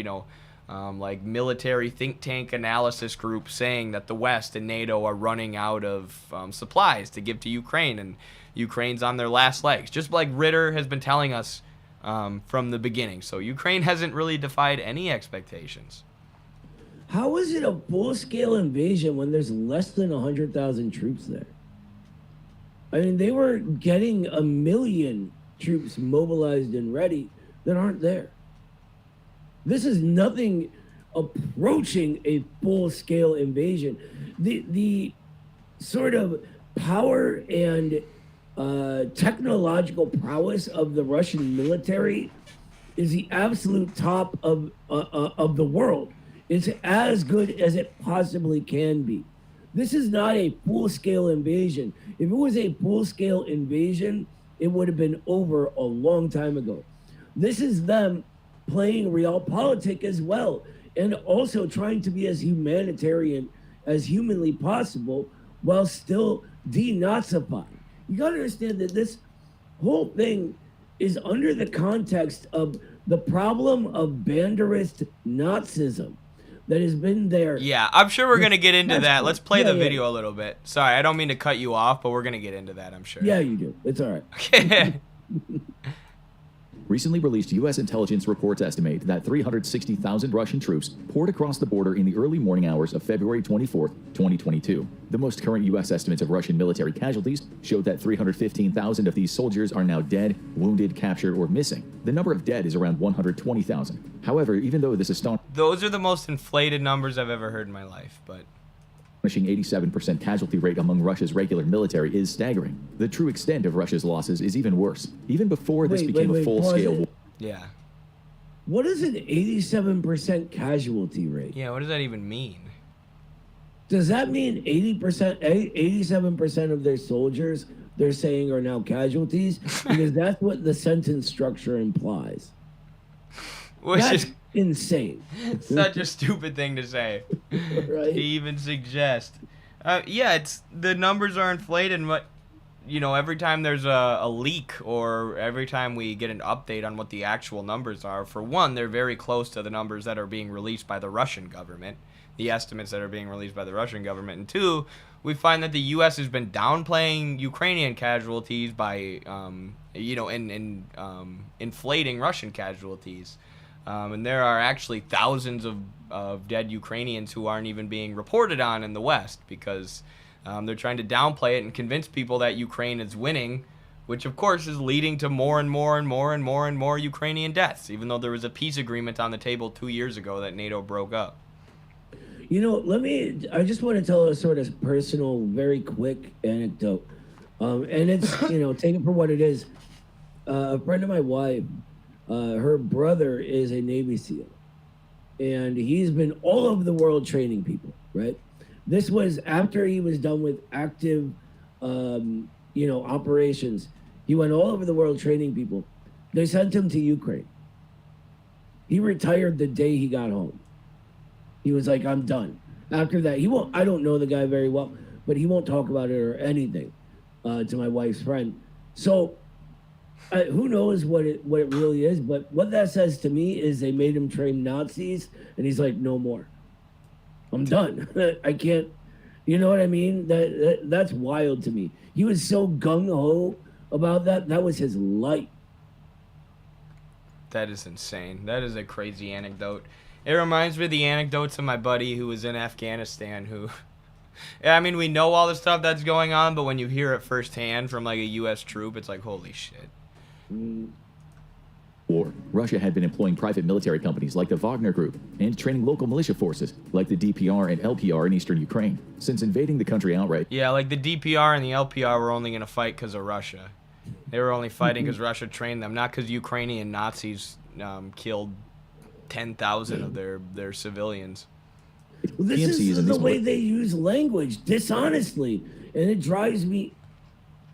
like military think tank analysis groups saying that the West and NATO are running out of supplies to give to Ukraine, and Ukraine's on their last legs, just like Ritter has been telling us from the beginning. So Ukraine hasn't really defied any expectations. How is it a full-scale invasion when there's less than 100,000 troops there? I mean, they were getting 1 million troops mobilized and ready that aren't there. This is nothing approaching a full-scale invasion. The sort of power and technological prowess of the Russian military is the absolute top of the world. It's as good as it possibly can be. This is not a full-scale invasion. If it was a full-scale invasion, it would have been over a long time ago. This is them playing realpolitik as well, and also trying to be as humanitarian as humanly possible while still denazifying. You got to understand that this whole thing is under the context of the problem of Banderist Nazism that has been there. Yeah, I'm sure we're going to get into that. Let's play the Yeah. video a little bit. Sorry, I don't mean to cut you off, but we're going to get into that, I'm sure. Yeah, you do. It's all right. Okay. Recently released U.S. intelligence reports estimate that 360,000 Russian troops poured across the border in the early morning hours of February 24, 2022. The most current U.S. estimates of Russian military casualties showed that 315,000 of these soldiers are now dead, wounded, captured, or missing. The number of dead is around 120,000. However, even though this Those are the most inflated numbers I've ever heard in my life, but... astonishing 87% casualty rate among Russia's regular military is staggering. The true extent of Russia's losses is even worse. Even before this became a full-scale war. Yeah. What is an 87% casualty rate? Yeah, what does that even mean? Does that mean 87% of their soldiers they're saying are now casualties? Because that's what the sentence structure implies. Which That's is insane. such a stupid thing to say. Right? To even suggest. Yeah, it's the numbers are inflated, but every time there's a leak or every time we get an update on what the actual numbers are, for one, they're very close to the numbers that are being released by the Russian government, the estimates that are being released by the Russian government, and two, we find that the U.S. has been downplaying Ukrainian casualties by, inflating Russian casualties. And there are actually thousands of dead Ukrainians who aren't even being reported on in the West because they're trying to downplay it and convince people that Ukraine is winning, which of course is leading to more and more and more and more and more Ukrainian deaths, even though there was a peace agreement on the table 2 years ago that NATO broke up. I just want to tell a sort of personal, very quick anecdote. And it's, take it for what it is. A friend of my wife, her brother is a Navy SEAL, and he's been all over the world training people, right? This was after he was done with active, operations. He went all over the world training people. They sent him to Ukraine. He retired the day he got home. He was like, I'm done. After that, I don't know the guy very well, but he won't talk about it or anything to my wife's friend. So, who knows what it really is, but what that says to me is they made him train Nazis, and he's like, no more. I'm done. I can't. You know what I mean? That's wild to me. He was so gung-ho about that. That was his life. That is insane. That is a crazy anecdote. It reminds me of the anecdotes of my buddy who was in Afghanistan who... I mean, we know all the stuff that's going on, but when you hear it firsthand from like a U.S. troop, it's like, holy shit. War. Russia had been employing private military companies like the Wagner Group and training local militia forces like the DPR and LPR in eastern Ukraine. Since invading the country outright, Yeah, like the DPR and the LPR were only going to fight because of Russia. They were only fighting because Russia trained them, not because Ukrainian Nazis killed 10,000 of their civilians. Well, this PMCs is the way they use language, dishonestly, and it drives me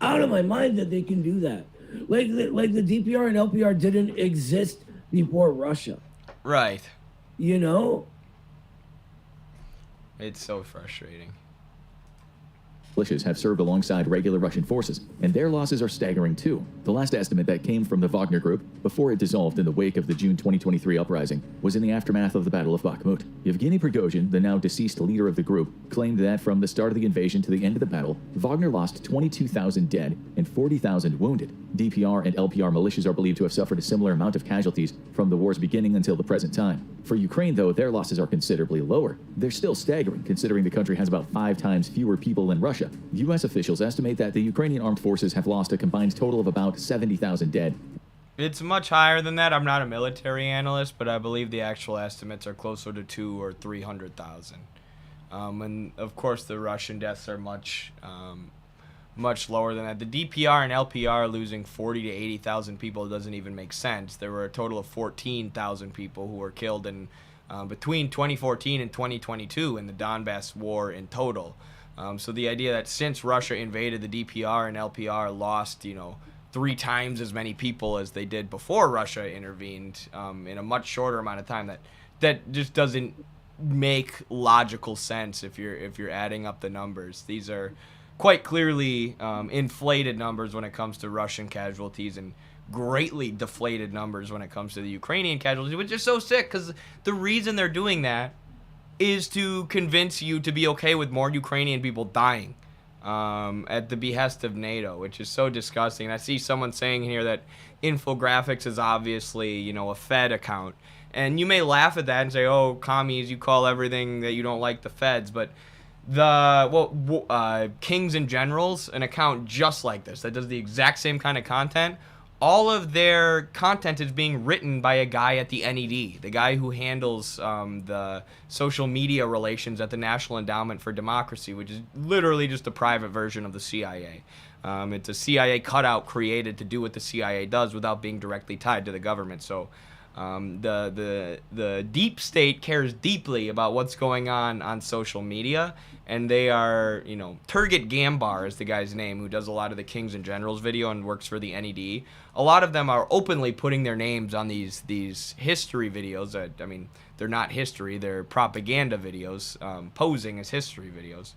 out of my mind that they can do that. Like the DPR and LPR didn't exist before Russia. Right. It's so frustrating. militias have served alongside regular Russian forces, and their losses are staggering too. The last estimate that came from the Wagner Group, before it dissolved in the wake of the June 2023 uprising, was in the aftermath of the Battle of Bakhmut. Yevgeny Prigozhin, the now deceased leader of the group, claimed that from the start of the invasion to the end of the battle, Wagner lost 22,000 dead and 40,000 wounded. DPR and LPR militias are believed to have suffered a similar amount of casualties from the war's beginning until the present time. For Ukraine, though, their losses are considerably lower. They're still staggering, considering the country has about 5 times fewer people than Russia. U.S. officials estimate that the Ukrainian armed forces have lost a combined total of about 70,000 dead. It's much higher than that. I'm not a military analyst, but I believe the actual estimates are closer to 200,000 or 300,000. And of course, the Russian deaths are much lower than that. The DPR and LPR losing 40 to 80,000 people doesn't even make sense. There were a total of 14,000 people who were killed in between 2014 and 2022 in the Donbass war in total. So the idea that since Russia invaded the DPR and LPR lost, 3 times as many people as they did before Russia intervened in a much shorter amount of time, that just doesn't make logical sense if you're adding up the numbers. These are quite clearly inflated numbers when it comes to Russian casualties, and greatly deflated numbers when it comes to the Ukrainian casualties, which is so sick, because the reason they're doing that is to convince you to be okay with more Ukrainian people dying at the behest of NATO, which is so disgusting. And I see someone saying here that Infographics is obviously, a Fed account. And you may laugh at that and say, oh, commies, you call everything that you don't like the Feds. But Kings and Generals, an account just like this, that does the exact same kind of content, all of their content is being written by a guy at the NED, the guy who handles the social media relations at the National Endowment for Democracy, which is literally just a private version of the CIA. It's a CIA cutout created to do what the CIA does without being directly tied to the government. So the deep state cares deeply about what's going on social media, and they are, Turgut Gambar is the guy's name, who does a lot of the Kings and Generals video and works for the NED. A lot of them are openly putting their names on these history videos. They're not history, they're propaganda videos, posing as history videos.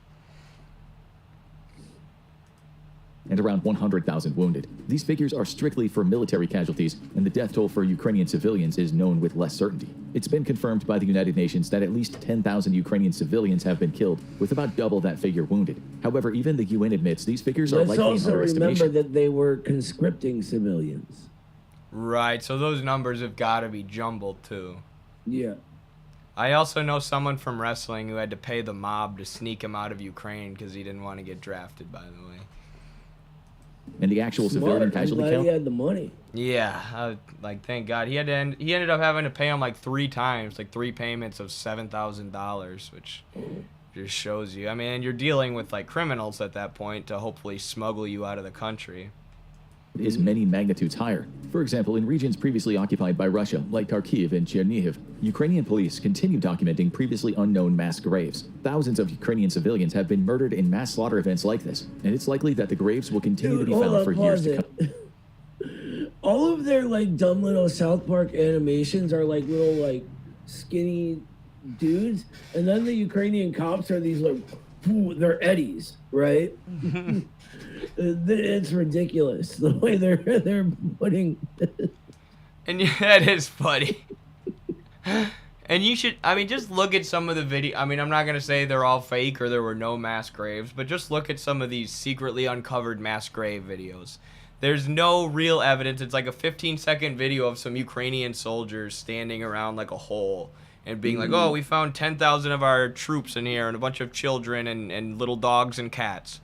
And around 100,000 wounded. These figures are strictly for military casualties, and the death toll for Ukrainian civilians is known with less certainty. It's been confirmed by the United Nations that at least 10,000 Ukrainian civilians have been killed, with about double that figure wounded. However, even the UN admits these figures are likely an underestimation. Let's also remember that they were conscripting civilians. Right, so those numbers have got to be jumbled too. Yeah. I also know someone from wrestling who had to pay the mob to sneak him out of Ukraine because he didn't want to get drafted, by the way. And the actual civilian casualty count? He had the money. Yeah, thank God. He ended up having to pay him 3 times, 3 payments of $7,000, which just shows you. You're dealing with criminals at that point to hopefully smuggle you out of the country. Is many magnitudes higher. For example, in regions previously occupied by Russia, like Kharkiv and Chernihiv, Ukrainian police continue documenting previously unknown mass graves. Thousands of Ukrainian civilians have been murdered in mass slaughter events like this, and it's likely that the graves will continue to be found for years to come. All of their dumb little South Park animations are little skinny dudes, and then the Ukrainian cops are these they're Eddies, right? It's ridiculous the way they're putting. And that is funny. And you should, just look at some of the video. I'm not going to say they're all fake or there were no mass graves, but just look at some of these secretly uncovered mass grave videos. There's no real evidence. It's like a 15-second video of some Ukrainian soldiers standing around a hole and being oh, we found 10,000 of our troops in here and a bunch of children and little dogs and cats.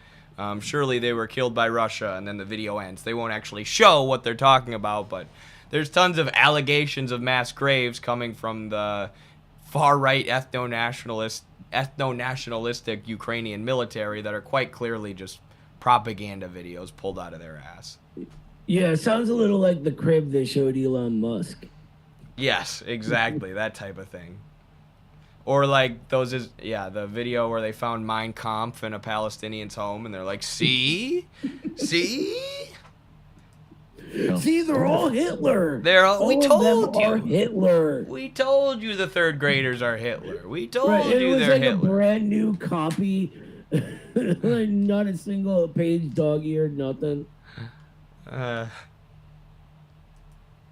Surely they were killed by Russia, and then the video ends. They won't actually show what they're talking about, but there's tons of allegations of mass graves coming from the far-right ethno-nationalistic Ukrainian military that are quite clearly just propaganda videos pulled out of their ass. Yeah, it sounds a little like the crib they showed Elon Musk. Yes, exactly, that type of thing. Or the video where they found Mein Kampf in a Palestinian's home, and they're see? See? See, they're all Hitler. We told you. Are Hitler. We told you the 3rd graders are Hitler. We told you they're Hitler. It was a brand new copy. Not a single page dog-eared, nothing.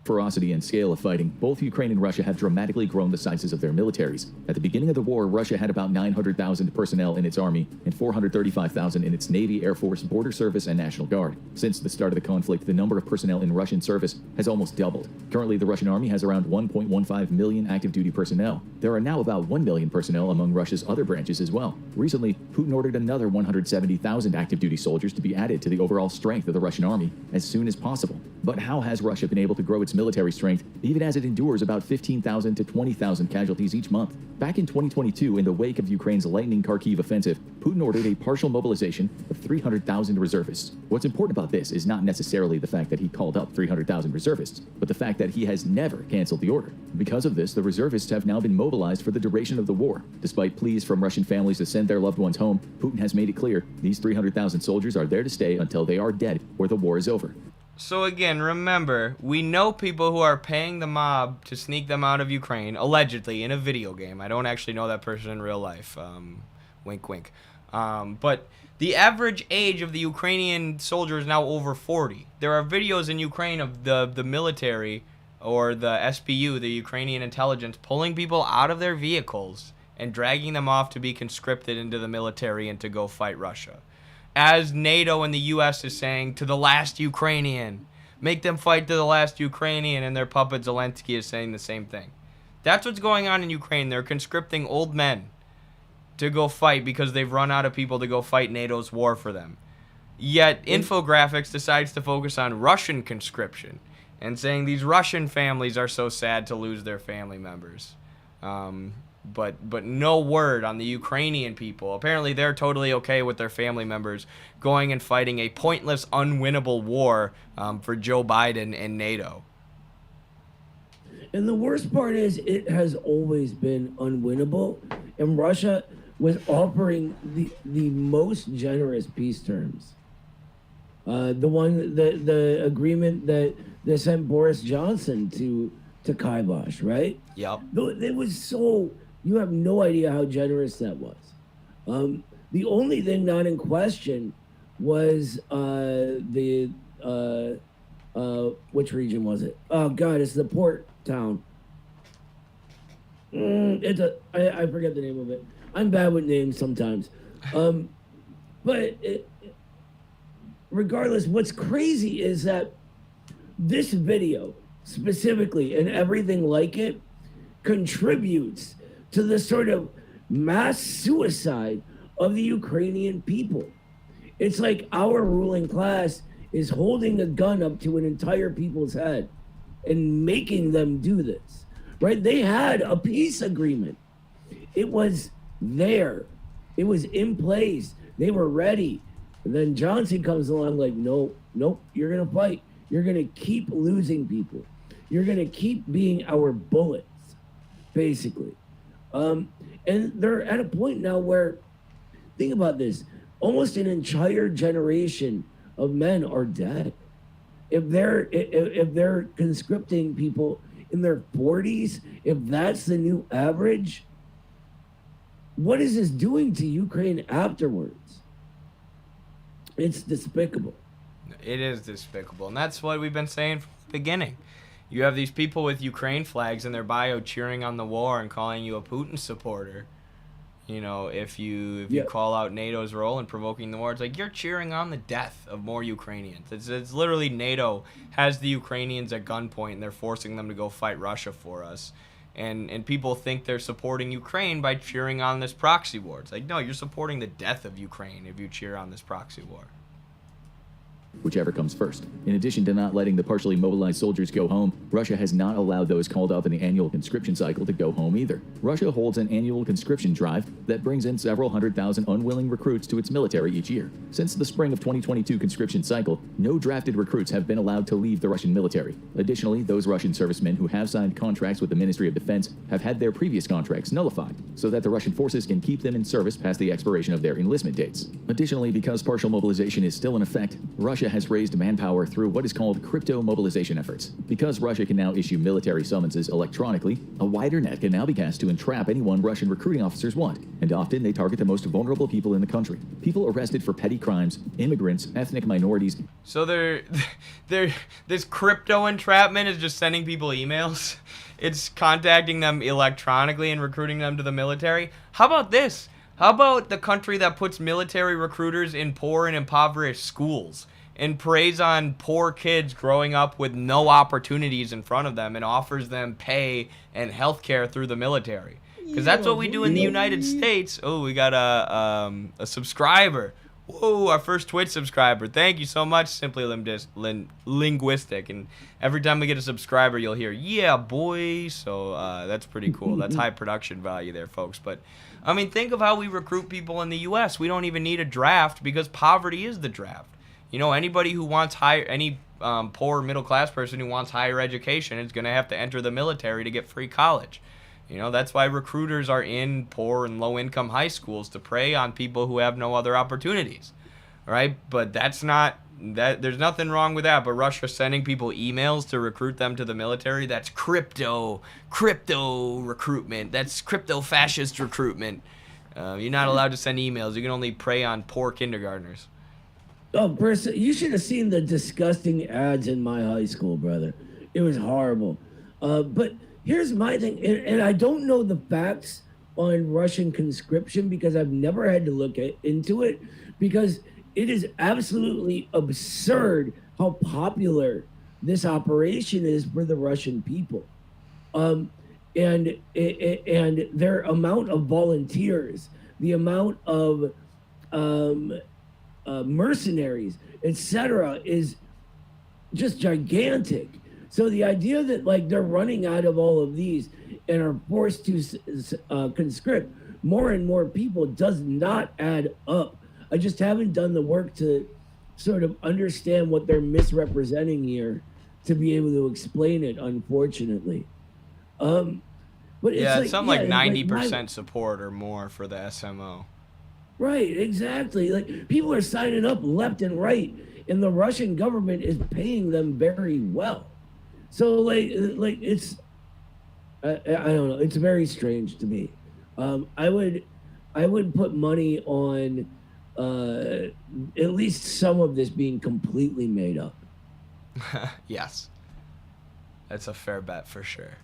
Ferocity and scale of fighting, both Ukraine and Russia have dramatically grown the sizes of their militaries. At the beginning of the war, Russia had about 900,000 personnel in its army and 435,000 in its Navy, Air Force, Border Service, and National Guard. Since the start of the conflict, the number of personnel in Russian service has almost doubled. Currently, the Russian army has around 1.15 million active duty personnel. There are now about 1 million personnel among Russia's other branches as well. Recently, Putin ordered another 170,000 active duty soldiers to be added to the overall strength of the Russian army as soon as possible. But how has Russia been able to grow its military strength, even as it endures about 15,000 to 20,000 casualties each month? Back in 2022, in the wake of Ukraine's lightning Kharkiv offensive, Putin ordered a partial mobilization of 300,000 reservists. What's important about this is not necessarily the fact that he called up 300,000 reservists, but the fact that he has never canceled the order. Because of this, the reservists have now been mobilized for the duration of the war, despite pleas from Russian families to send their loved ones home. home, Putin has made it clear these 300,000 soldiers are there to stay until they are dead or the war is over. So again, remember, we know people who are paying the mob to sneak them out of Ukraine, allegedly, in a video game. I don't actually know that person in real life. Wink, wink. But the average age of the Ukrainian soldier is now over 40. There are videos in Ukraine of the military, or the SBU, the Ukrainian intelligence, pulling people out of their vehicles and dragging them off to be conscripted into the military and to go fight Russia. As NATO and the U.S. is saying, to the last Ukrainian. Make them fight to the last Ukrainian, and their puppet Zelensky is saying the same thing. That's what's going on in Ukraine. They're conscripting old men to go fight because they've run out of people to go fight NATO's war for them. Yet, Infographics decides to focus on Russian conscription and saying these Russian families are so sad to lose their family members. But no word on the Ukrainian people. Apparently they're totally okay with their family members going and fighting a pointless, unwinnable war for Joe Biden and NATO. And the worst part is it has always been unwinnable, and Russia was offering the most generous peace terms. The agreement that sent Boris Johnson to kibosh, right? Yep. It was so, you have no idea how generous that was. The only thing not in question was which region was it? Oh God, it's the port town. I forget the name of it. I'm bad with names sometimes. But regardless, what's crazy is that this video specifically, and everything like it, contributes to the sort of mass suicide of the Ukrainian people. It's like our ruling class is holding a gun up to an entire people's head and making them do this, right? They had a peace agreement. It was there. It was in place. They were ready. And then Johnson comes along like, nope, you're going to fight. You're going to keep losing people. You're going to keep being our bullets, basically. And they're at a point now where, think about this, almost an entire generation of men are dead. If they're conscripting people in their 40s, if that's the new average, what is this doing to Ukraine afterwards? It's despicable. It is despicable, and that's what we've been saying from the beginning. You have these people with Ukraine flags in their bio cheering on the war and calling you a Putin supporter. You know, if you call out NATO's role in provoking the war, it's like you're cheering on the death of more Ukrainians. It's literally NATO has the Ukrainians at gunpoint and they're forcing them to go fight Russia for us. And people think they're supporting Ukraine by cheering on this proxy war. It's like, no, you're supporting the death of Ukraine if you cheer on this proxy war. Whichever comes first. In addition to not letting the partially mobilized soldiers go home, Russia has not allowed those called up in the annual conscription cycle to go home either. Russia holds an annual conscription drive that brings in several 100,000 unwilling recruits to its military each year. Since the spring of 2022 conscription cycle, no drafted recruits have been allowed to leave the Russian military. Additionally, those Russian servicemen who have signed contracts with the Ministry of Defense have had their previous contracts nullified, so that the Russian forces can keep them in service past the expiration of their enlistment dates. Additionally, because partial mobilization is still in effect, Russia has raised manpower through what is called crypto mobilization efforts. Because Russia can now issue military summonses electronically, a wider net can now be cast to entrap anyone Russian recruiting officers want, and often they target the most vulnerable people in the country. People arrested for petty crimes, immigrants, ethnic minorities. So this crypto entrapment is just sending people emails. It's contacting them electronically and recruiting them to the military. How about this? How about the country that puts military recruiters in poor and impoverished schools and preys on poor kids growing up with no opportunities in front of them and offers them pay and health care through the military? Because that's what we do in the United States. Oh, we got a subscriber. Whoa, our first Twitch subscriber. Thank you so much, Simply Linguistic. And every time we get a subscriber, you'll hear, yeah, boy. So that's pretty cool. That's high production value there, folks. But, I mean, think of how we recruit people in the U.S. We don't even need a draft because poverty is the draft. You know, anybody who wants poor middle-class person who wants higher education is going to have to enter the military to get free college. You know, that's why recruiters are in poor and low-income high schools, to prey on people who have no other opportunities, right? But that's not that. There's nothing wrong with that. But Russia sending people emails to recruit them to the military, that's crypto recruitment. That's crypto-fascist recruitment. You're not allowed to send emails. You can only prey on poor kindergartners. Oh, you should have seen the disgusting ads in my high school, brother. It was horrible. But here's my thing, and I don't know the facts on Russian conscription because I've never had to look into it, because it is absolutely absurd how popular this operation is for the Russian people. And their amount of volunteers, the amount of mercenaries, etc., is just gigantic. So the idea that like they're running out of all of these and are forced to conscript more and more people does not add up. I just haven't done the work to sort of understand what they're misrepresenting here to be able to explain it, unfortunately. But it's Yeah, like, it's something like like 90% support or more for the SMO. Right, exactly. Like people are signing up left and right, and the Russian government is paying them very well. So like it's I don't know. It's very strange to me. I would put money on at least some of this being completely made up. Yes. That's a fair bet for sure.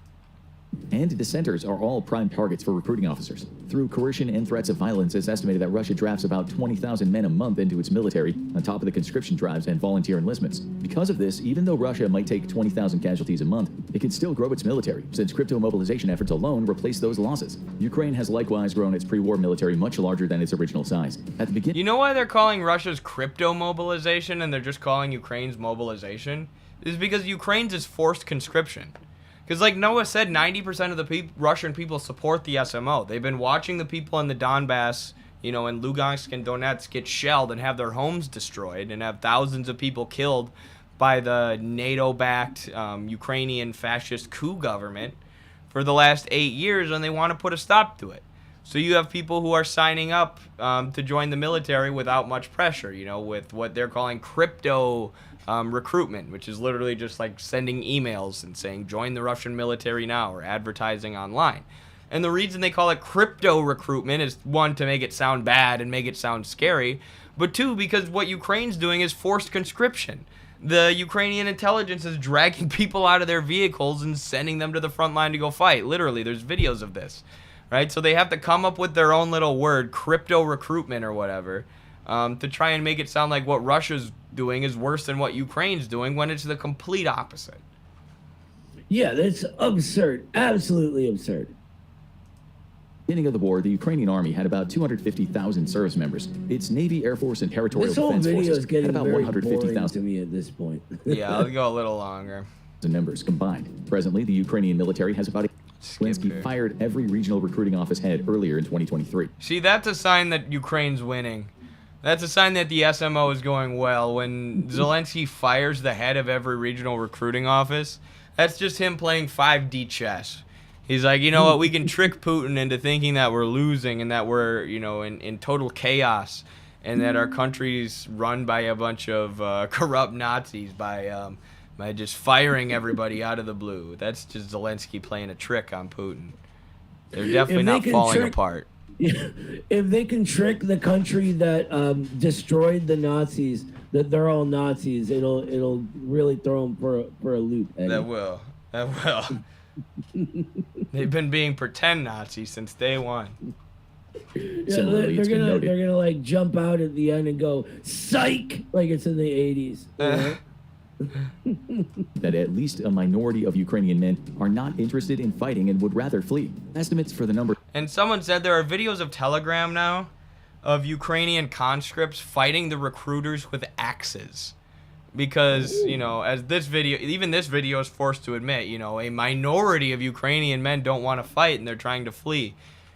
And dissenters are all prime targets for recruiting officers. Through coercion and threats of violence, it's estimated that Russia drafts about 20,000 men a month into its military, on top of the conscription drives and volunteer enlistments. Because of this, even though Russia might take 20,000 casualties a month, it can still grow its military, since crypto mobilization efforts alone replace those losses. Ukraine has likewise grown its pre-war military much larger than its original size. At the beginning, You know why they're calling Russia's crypto mobilization and they're just calling Ukraine's mobilization? Is because Ukraine's is forced conscription. Because like Noah said, 90% of the Russian people support the SMO. They've been watching the people in the Donbass, you know, in Lugansk and Donetsk get shelled and have their homes destroyed and have thousands of people killed by the NATO-backed Ukrainian fascist coup government for the last 8 years, and they want to put a stop to it. So you have people who are signing up to join the military without much pressure, you know, with what they're calling crypto recruitment, which is literally just like sending emails and saying, join the Russian military now, or advertising online. And the reason they call it crypto recruitment is, one, to make it sound bad and make it sound scary, but two, because what Ukraine's doing is forced conscription. The Ukrainian intelligence is dragging people out of their vehicles and sending them to the front line to go fight. Literally, there's videos of this, right? So they have to come up with their own little word, crypto recruitment or whatever, to try and make it sound like what Russia's doing is worse than what Ukraine's doing, when it's the complete opposite. Yeah, that's absurd. Absolutely absurd. beginning of the war, the Ukrainian army had about 250,000 service members. Its Navy, Air Force, and territorial This whole defense video forces is getting had about very boring 150,000 to me at this point. Yeah, I'll go a little longer. members combined. Presently, the Ukrainian military has about Zelensky fired every regional recruiting office head earlier in 2023. See, that's a sign that Ukraine's winning. That's a sign that the SMO is going well. When Zelensky fires the head of every regional recruiting office, that's just him playing 5D chess. He's like, you know what, we can trick Putin into thinking that we're losing and that we're, you know, in total chaos, and that our country's run by a bunch of corrupt Nazis by just firing everybody out of the blue. That's just Zelensky playing a trick on Putin. They're definitely not falling apart. If they can trick the country that destroyed the Nazis, that they're all Nazis, it'll really throw them for a loop, Eddie. That will. They've been being pretend Nazis since day one. Yeah, they're gonna like jump out at the end and go psych like it's in the 80s. You know? That at least a minority of Ukrainian men are not interested in fighting and would rather flee. Estimates for the number. And someone said there are videos of Telegram now of Ukrainian conscripts fighting the recruiters with axes. Because, you know, as this video, even this video is forced to admit, you know, a minority of Ukrainian men don't want to fight and they're trying to flee.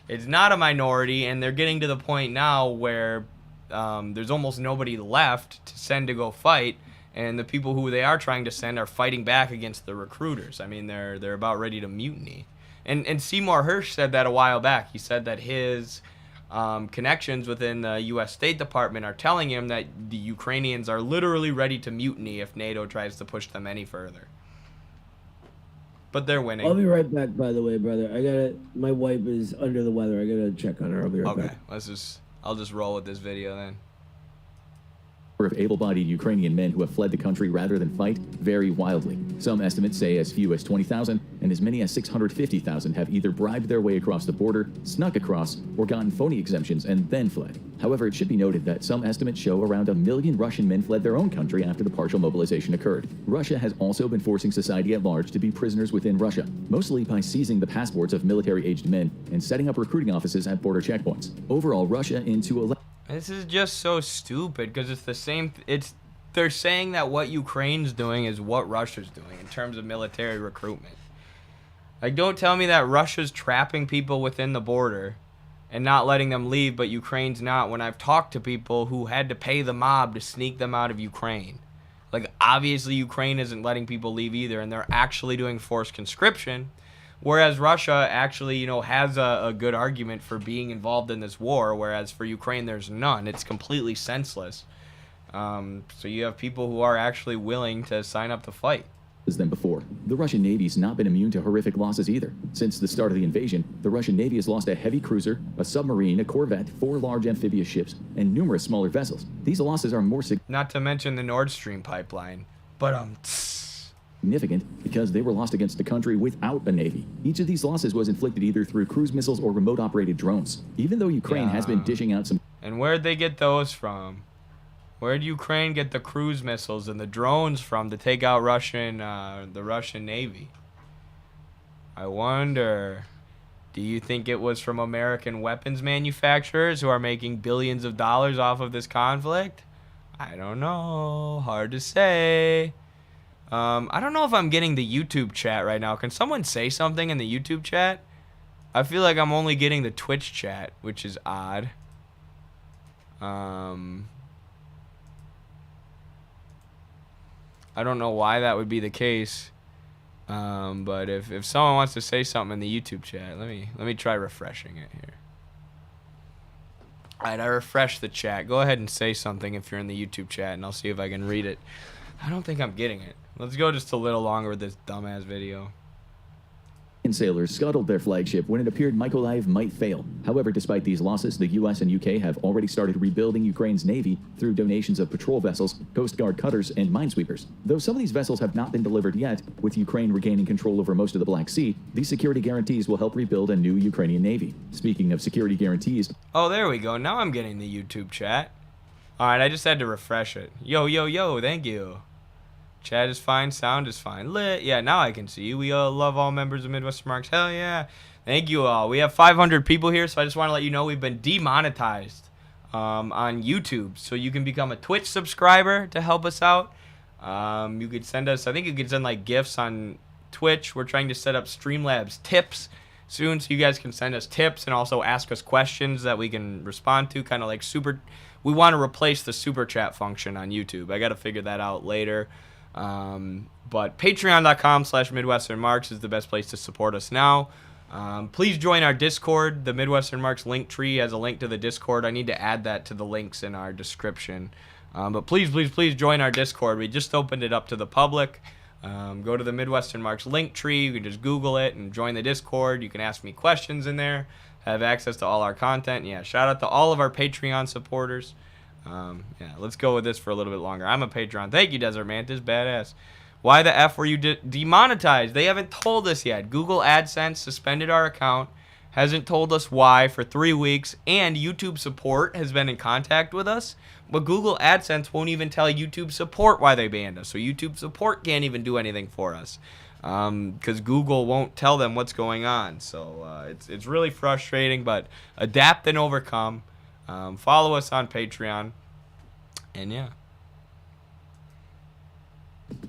It's not a minority, and they're getting to the point now where there's almost nobody left to send to go fight. And the people who they are trying to send are fighting back against the recruiters. I mean, they're about ready to mutiny. And Seymour Hersh said that a while back. He said that his connections within the U.S. State Department are telling him that the Ukrainians are literally ready to mutiny if NATO tries to push them any further. But they're winning. I'll be right back, by the way, brother. My wife is under the weather. I gotta check on her. I'll be right back. Okay, I'll just roll with this video then. Of able-bodied Ukrainian men who have fled the country rather than fight vary wildly. Some estimates say as few as 20,000 and as many as 650,000 have either bribed their way across the border, snuck across, or gotten phony exemptions and then fled. However, it should be noted that some estimates show around 1 million Russian men fled their own country after the partial mobilization occurred. Russia has also been forcing society at large to be prisoners within Russia, mostly by seizing the passports of military-aged men and setting up recruiting offices at border checkpoints. Overall, Russia into This is just so stupid because it's the same. They're saying that what Ukraine's doing is what Russia's doing in terms of military recruitment. Like, don't tell me that Russia's trapping people within the border and not letting them leave, but Ukraine's not, when I've talked to people who had to pay the mob to sneak them out of Ukraine. Like, obviously Ukraine isn't letting people leave either, and they're actually doing forced conscription. Whereas Russia actually, you know, has a good argument for being involved in this war, whereas for Ukraine there's none. It's completely senseless. So you have people who are actually willing to sign up to fight. Than before. The Russian Navy's not been immune to horrific losses either. Since the start of the invasion, the Russian Navy has lost a heavy cruiser, a submarine, a corvette, 4 large amphibious ships, and numerous smaller vessels. These losses are more not to mention the Nord Stream pipeline. But significant because they were lost against a country without a navy. Each of these losses was inflicted either through cruise missiles or remote-operated drones. Even though Ukraine has been dishing out some... And where'd they get those from? Where'd Ukraine get the cruise missiles and the drones from to take out the Russian Navy? I wonder, do you think it was from American weapons manufacturers who are making billions of dollars off of this conflict? I don't know. Hard to say. I don't know if I'm getting the YouTube chat right now. Can someone say something in the YouTube chat? I feel like I'm only getting the Twitch chat, which is odd. I don't know why that would be the case. But if someone wants to say something in the YouTube chat, let me try refreshing it here. Alright, I refreshed the chat. Go ahead and say something if you're in the YouTube chat, and I'll see if I can read it. I don't think I'm getting it. Let's go just a little longer with this dumbass video. Sailors scuttled their flagship when it appeared Mykolaiv might fail. However, despite these losses, the US and UK have already started rebuilding Ukraine's navy through donations of patrol vessels, Coast Guard cutters, and minesweepers. Though some of these vessels have not been delivered yet, with Ukraine regaining control over most of the Black Sea, these security guarantees will help rebuild a new Ukrainian navy. Speaking of security guarantees... Oh, there we go. Now I'm getting the YouTube chat. Alright, I just had to refresh it. Yo, yo, yo, thank you. Chat is fine, sound is fine. Lit. Yeah, now I can see you. We love all members of Midwestern Marks. Hell yeah. Thank you all. We have 500 people here, so I just want to let you know we've been demonetized on YouTube. So you can become a Twitch subscriber to help us out. You could send us, I think you could send like gifts on Twitch. We're trying to set up Streamlabs tips soon, so you guys can send us tips and also ask us questions that we can respond to. Kind of like we want to replace the super chat function on YouTube. I got to figure that out later. But patreon.com/MidwesternMarks is the best place to support us now. Please join our Discord. The Midwestern Marks link tree has a link to the Discord. I need to add that to the links in our description. But please, please, please join our Discord. We just opened it up to the public. Go to the Midwestern Marks link tree. You can just Google it and join the Discord. You can ask me questions in there. Have access to all our content. Yeah, shout out to all of our Patreon supporters. Yeah, let's go with this for a little bit longer. I'm a Patreon. Thank you, Desert Mantis. Badass. Why the F were you demonetized? They haven't told us yet. Google AdSense suspended our account. Hasn't told us why for 3 weeks. And YouTube support has been in contact with us. But Google AdSense won't even tell YouTube support why they banned us. So YouTube support can't even do anything for us. Because Google won't tell them what's going on. So it's really frustrating. But adapt and overcome. Follow us on Patreon. And yeah.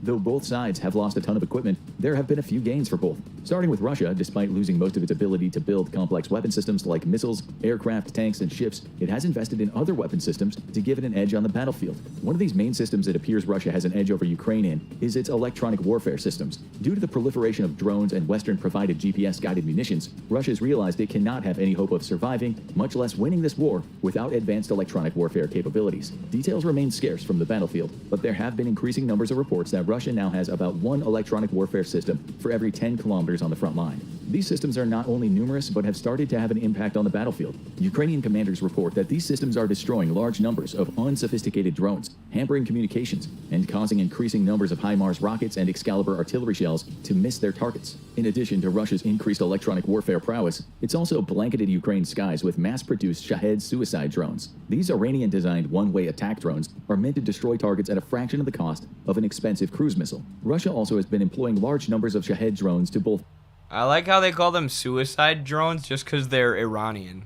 Though both sides have lost a ton of equipment, there have been a few gains for both. Starting with Russia, despite losing most of its ability to build complex weapon systems like missiles, aircraft, tanks, and ships, it has invested in other weapon systems to give it an edge on the battlefield. One of these main systems it appears Russia has an edge over Ukraine in is its electronic warfare systems. Due to the proliferation of drones and Western-provided GPS-guided munitions, Russia's realized it cannot have any hope of surviving, much less winning this war, without advanced electronic warfare capabilities. Details remain scarce from the battlefield, but there have been increasing numbers of reports that Russia now has about one electronic warfare system for every 10 kilometers on the front line. These systems are not only numerous, but have started to have an impact on the battlefield. Ukrainian commanders report that these systems are destroying large numbers of unsophisticated drones, hampering communications, and causing increasing numbers of HIMARS rockets and Excalibur artillery shells to miss their targets. In addition to Russia's increased electronic warfare prowess, it's also blanketed Ukraine's skies with mass-produced Shahed suicide drones. These Iranian-designed one-way attack drones are meant to destroy targets at a fraction of the cost of an expensive cruise missile. Russia also has been employing large numbers of Shahed drones to both. I like how they call them suicide drones just because they're Iranian.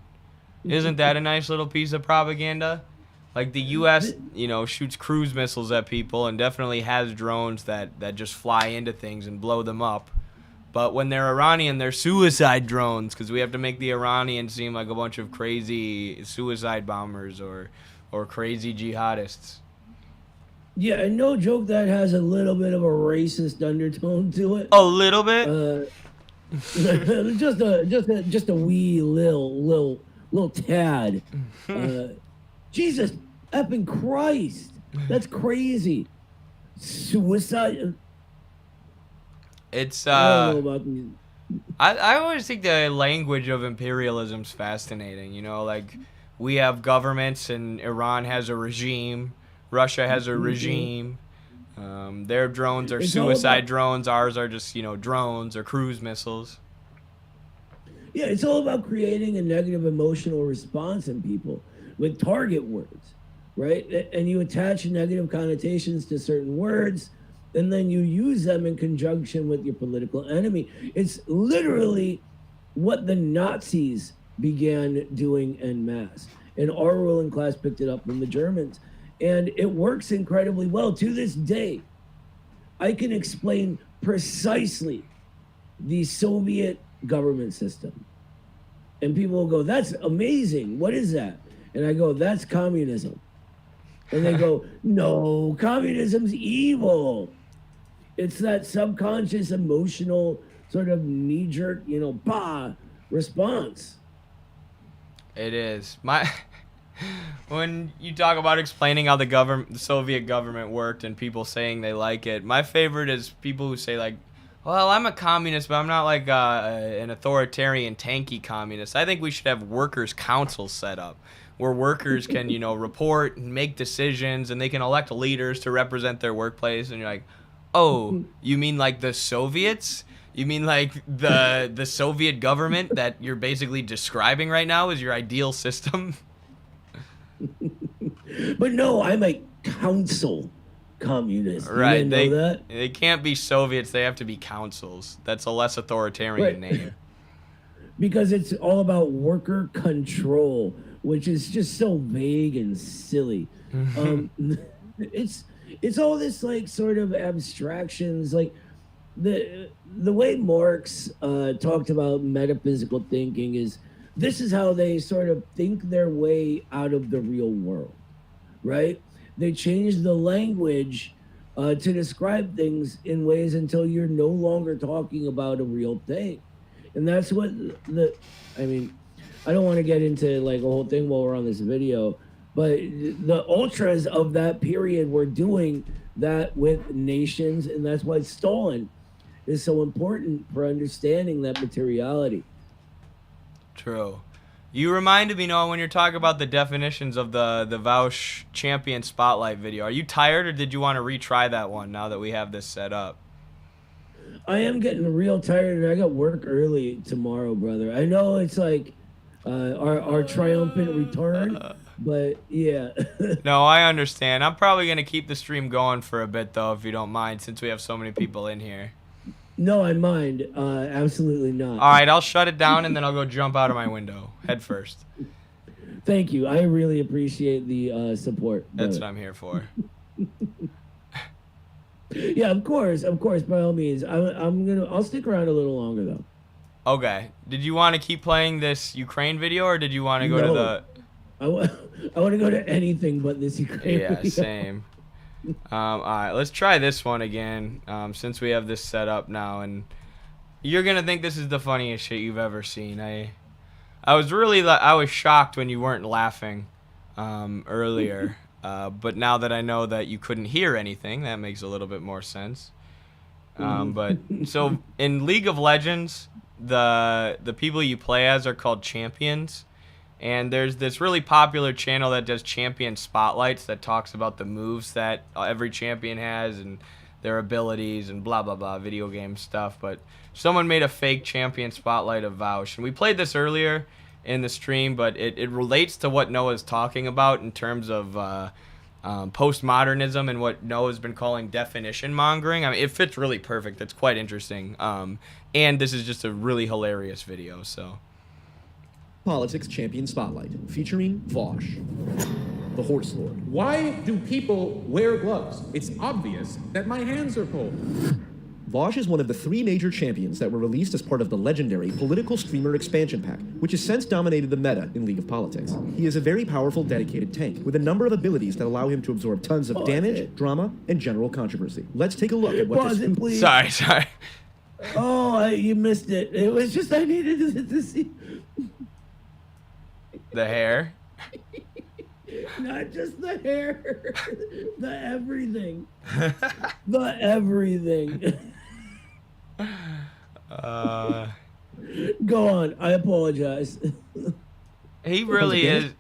Isn't that a nice little piece of propaganda? Like the U.S., shoots cruise missiles at people and definitely has drones that just fly into things and blow them up. But when they're Iranian, they're suicide drones because we have to make the Iranians seem like a bunch of crazy suicide bombers or crazy jihadists. Yeah, and no joke, that has a little bit of a racist undertone to it. A little bit? just a wee little tad. Jesus effing Christ, that's crazy. Suicide. It's I don't know about these. I always think the language of imperialism's fascinating. Like we have governments and Iran has a regime, Russia has a regime. Their drones are suicide drones. Ours are just, drones or cruise missiles. Yeah, it's all about creating a negative emotional response in people with target words, right? And you attach negative connotations to certain words, and then you use them in conjunction with your political enemy. It's literally what the Nazis began doing en masse. And our ruling class picked it up from the Germans. And it works incredibly well. To this day, I can explain precisely the Soviet government system. And people will go, that's amazing. What is that? And I go, that's communism. And they go, no, communism's evil. It's that subconscious, emotional, sort of knee-jerk, response. It is. When you talk about explaining how the Soviet government worked and people saying they like it, my favorite is people who say like, well, I'm a communist, but I'm not like an authoritarian, tanky communist. I think we should have workers' councils set up where workers can, report and make decisions, and they can elect leaders to represent their workplace. And you're like, oh, you mean like the Soviets? You mean like the Soviet government that you're basically describing right now is your ideal system? But no, I'm a council communist. Right. You didn't know that? They can't be Soviets. They have to be councils. That's a less authoritarian name. Because it's all about worker control, which is just so vague and silly. It's all this like sort of abstractions, like the way Marx talked about metaphysical thinking is this is how they sort of think their way out of the real world, right? They change the language to describe things in ways until you're no longer talking about a real thing. And that's what I don't want to get into like a whole thing while we're on this video, but the ultras of that period were doing that with nations, and that's why Stalin is so important for understanding that materiality. True. You reminded me, Noah, when you're talking about the definitions of the Voush Champion Spotlight video. Are you tired, or did you want to retry that one now that we have this set up? I am getting real tired, and I got work early tomorrow, brother. I know it's like our triumphant return, but yeah. No, I understand. I'm probably going to keep the stream going for a bit, though, if you don't mind, since we have so many people in here. No, I mind. Absolutely not. All right, I'll shut it down, and then I'll go jump out of my window head first. Thank you. I really appreciate the support. That's what I'm here for. Yeah, of course, by all means. I'll stick around a little longer though. Okay. Did you want to keep playing this Ukraine video, or did you want to go to No. the? I want to go to anything but this Ukraine Yeah, video. same. All right, let's try this one again. Since we have this set up now, and you're gonna think this is the funniest shit you've ever seen. I was shocked when you weren't laughing earlier, but now that I know that you couldn't hear anything, that makes a little bit more sense. But so in League of Legends, the people you play as are called champions. And there's this really popular channel that does champion spotlights that talks about the moves that every champion has and their abilities and blah, blah, blah, video game stuff. But someone made a fake champion spotlight of Voush. And we played this earlier in the stream, but it relates to what Noah's talking about in terms of postmodernism and what Noah's been calling definition mongering. I mean, it fits really perfect. It's quite interesting. And this is just a really hilarious video, so... Politics Champion Spotlight, featuring Voush, the Horse Lord. Why do people wear gloves? It's obvious that my hands are cold. Voush is one of the 3 major champions that were released as part of the legendary Political Streamer expansion pack, which has since dominated the meta in League of Politics. He is a very powerful, dedicated tank, with a number of abilities that allow him to absorb tons of damage, drama, and general controversy. Let's take a look at what this... Please. Sorry. Oh, you missed it. It was just I needed to see... The hair. Not just the hair, the everything. The everything. Go on. I apologize. He really is.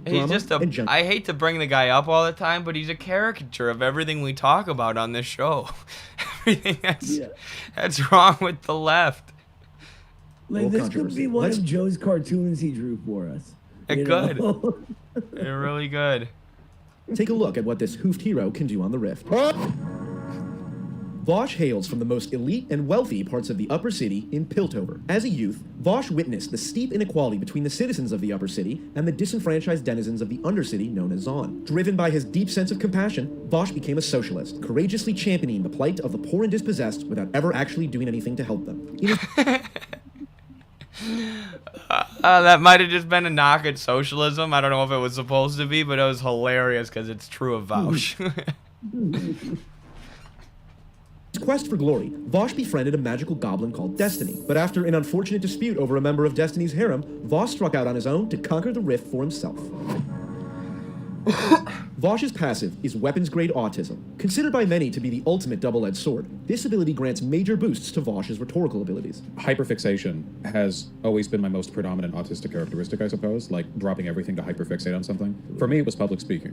He's just a. I hate to bring the guy up all the time, but he's a caricature of everything we talk about on this show. Everything that's wrong with the left. Like this could be one of Joe's cartoons he drew for us. It could. They're really good. Take a look at what this hoofed hero can do on the Rift. Voush hails from the most elite and wealthy parts of the Upper City in Piltover. As a youth, Voush witnessed the steep inequality between the citizens of the Upper City and the disenfranchised denizens of the Undercity known as Zon. Driven by his deep sense of compassion, Voush became a socialist, courageously championing the plight of the poor and dispossessed without ever actually doing anything to help them. That might have just been a knock at socialism. I don't know if it was supposed to be, but it was hilarious because it's true of Voush. His quest for glory, Voush befriended a magical goblin called Destiny. But after an unfortunate dispute over a member of Destiny's harem, Voush struck out on his own to conquer the Rift for himself. Voush's passive is weapons-grade autism. Considered by many to be the ultimate double-edged sword, this ability grants major boosts to Voush's rhetorical abilities. Hyperfixation has always been my most predominant autistic characteristic, I suppose, like dropping everything to hyperfixate on something. For me, it was public speaking,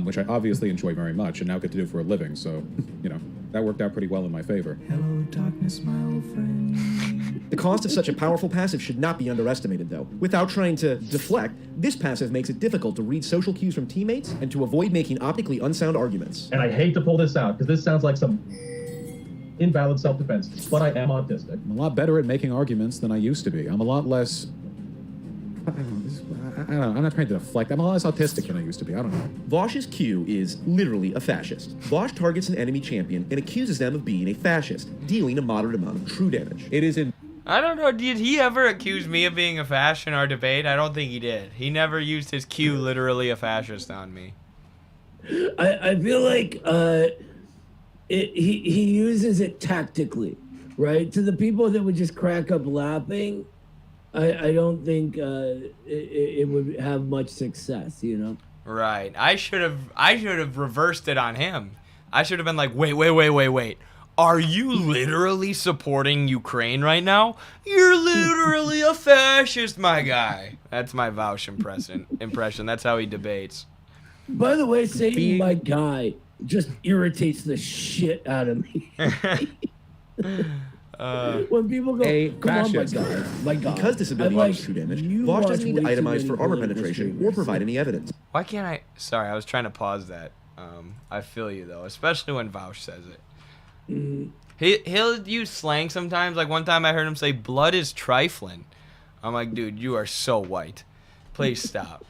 which I obviously enjoy very much and now get to do for a living, so, you know, that worked out pretty well in my favor. Hello, darkness, my old friend. The cost of such a powerful passive should not be underestimated, though. Without trying to deflect, this passive makes it difficult to read social cues from teammates and to avoid making optically unsound arguments. And I hate to pull this out, because this sounds like some invalid self-defense, but I am autistic. I'm a lot better at making arguments than I used to be. I'm a lot less... I don't know, I'm not trying to deflect. I'm a lot less autistic than I used to be. I don't know. Voush's Q is literally a fascist. Voush targets an enemy champion and accuses them of being a fascist, dealing a moderate amount of true damage. It is in... I don't know, did he ever accuse me of being a fascist in our debate? I don't think he did. He never used his Q literally a fascist on me. I feel like he uses it tactically, right? To the people that would just crack up laughing, I don't think it would have much success, you know? Right. I should have reversed it on him. I should have been like, wait. Are you literally supporting Ukraine right now? You're literally a fascist, my guy. That's my Voush impression. That's how he debates. By the way, saying my guy just irritates the shit out of me. When people go, come fascist. on, my guy. Because this ability does true damage, Voush doesn't need to itemize for armor penetration or provide any evidence. Why can't I? Sorry, I was trying to pause that. I feel you, though, especially when Voush says it. He'll use slang sometimes. Like one time I heard him say, blood is trifling. I'm like, dude, you are so white. Please stop.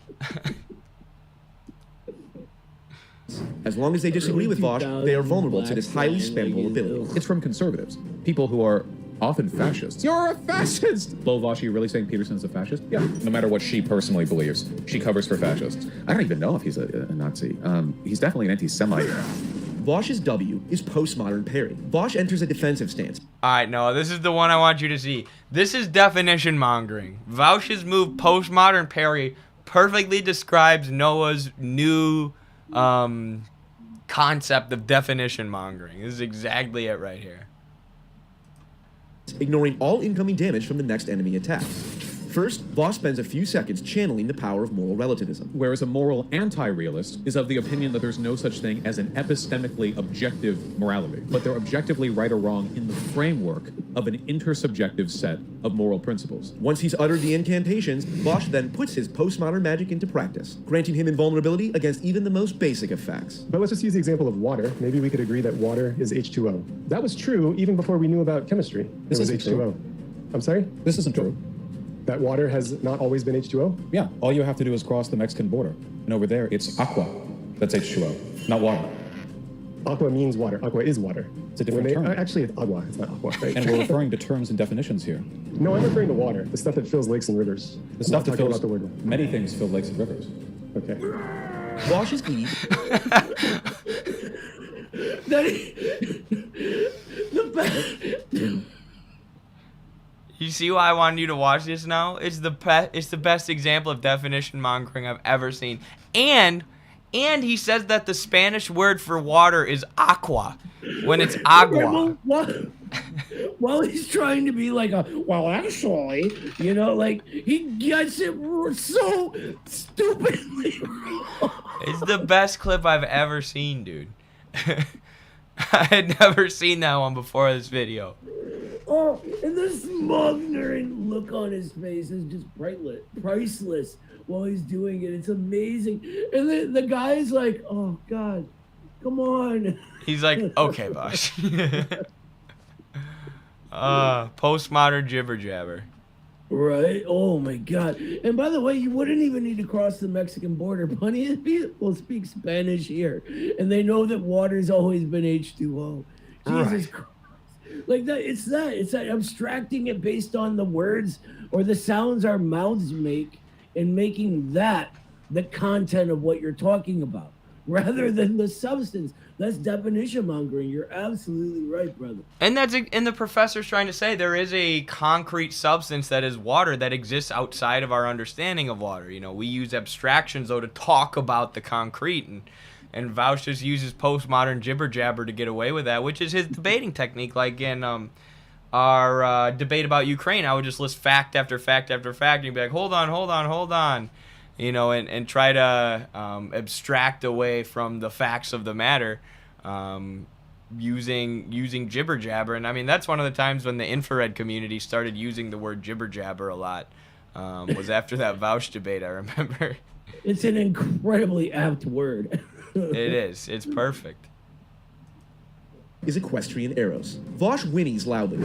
As long as they disagree with Voush, they are vulnerable to this highly spammable ability. It's from conservatives, people who are often fascists. You're a fascist! Lol, Voush, are you really saying Peterson's a fascist? Yeah. No matter what she personally believes, she covers for fascists. I don't even know if he's a Nazi. He's definitely an anti-Semite. Voush's W is postmodern parry. Voush enters a defensive stance. All right, Noah, this is the one I want you to see. This is definition mongering. Voush's move, postmodern parry, perfectly describes Noah's new concept of definition mongering. This is exactly it right here. Ignoring all incoming damage from the next enemy attack. First, Voush spends a few seconds channeling the power of moral relativism. Whereas a moral anti-realist is of the opinion that there's no such thing as an epistemically objective morality, but they're objectively right or wrong in the framework of an intersubjective set of moral principles. Once he's uttered the incantations, Voush then puts his postmodern magic into practice, granting him invulnerability against even the most basic of facts. But let's just use the example of water. Maybe we could agree that water is H2O. That was true even before we knew about chemistry. This was isn't H2O. true. I'm sorry? This isn't true. That water has not always been H2O? Yeah, all you have to do is cross the Mexican border. And over there, it's aqua. That's H2O, not water. Aqua means water. Aqua is water. It's a different term. Actually, it's agua. It's not aqua, right? And we're referring to terms and definitions here. No, I'm referring to water. The stuff that fills lakes and rivers. The stuff that fills about the word. many things fill lakes and rivers. Okay. Voush's E. You see why I wanted you to watch this now? It's the best example of definition mongering I've ever seen. And he says that the Spanish word for water is aqua when it's agua. While he's trying to be like well, actually, you know, like he gets it so stupidly wrong. It's the best clip I've ever seen, dude. I had never seen that one before this video. Oh, and the smothering look on his face is just priceless while he's doing it. It's amazing. And then the guy's like, oh, God, come on. He's like, okay, boss. Postmodern jibber jabber. Right? Oh, my God. And by the way, you wouldn't even need to cross the Mexican border. Plenty of people speak Spanish here. And they know that water's always been H2O. Jesus Christ. Like that, it's that abstracting it based on the words or the sounds our mouths make and making that the content of what you're talking about rather than the substance. That's definition mongering. You're absolutely right, brother. And the professor's trying to say there is a concrete substance that is water that exists outside of our understanding of water. You know, we use abstractions though to talk about the concrete, and Voush just uses postmodern jibber jabber to get away with that, which is his debating technique. Like in our debate about Ukraine, I would just list fact after fact after fact, and you'd be like, hold on, you know, and try to abstract away from the facts of the matter using jibber jabber. And I mean, that's one of the times when the infrared community started using the word jibber jabber a lot, was after that Voush debate, I remember. It's an incredibly apt word. It is. It's perfect. Is equestrian arrows. Voush whinnies loudly,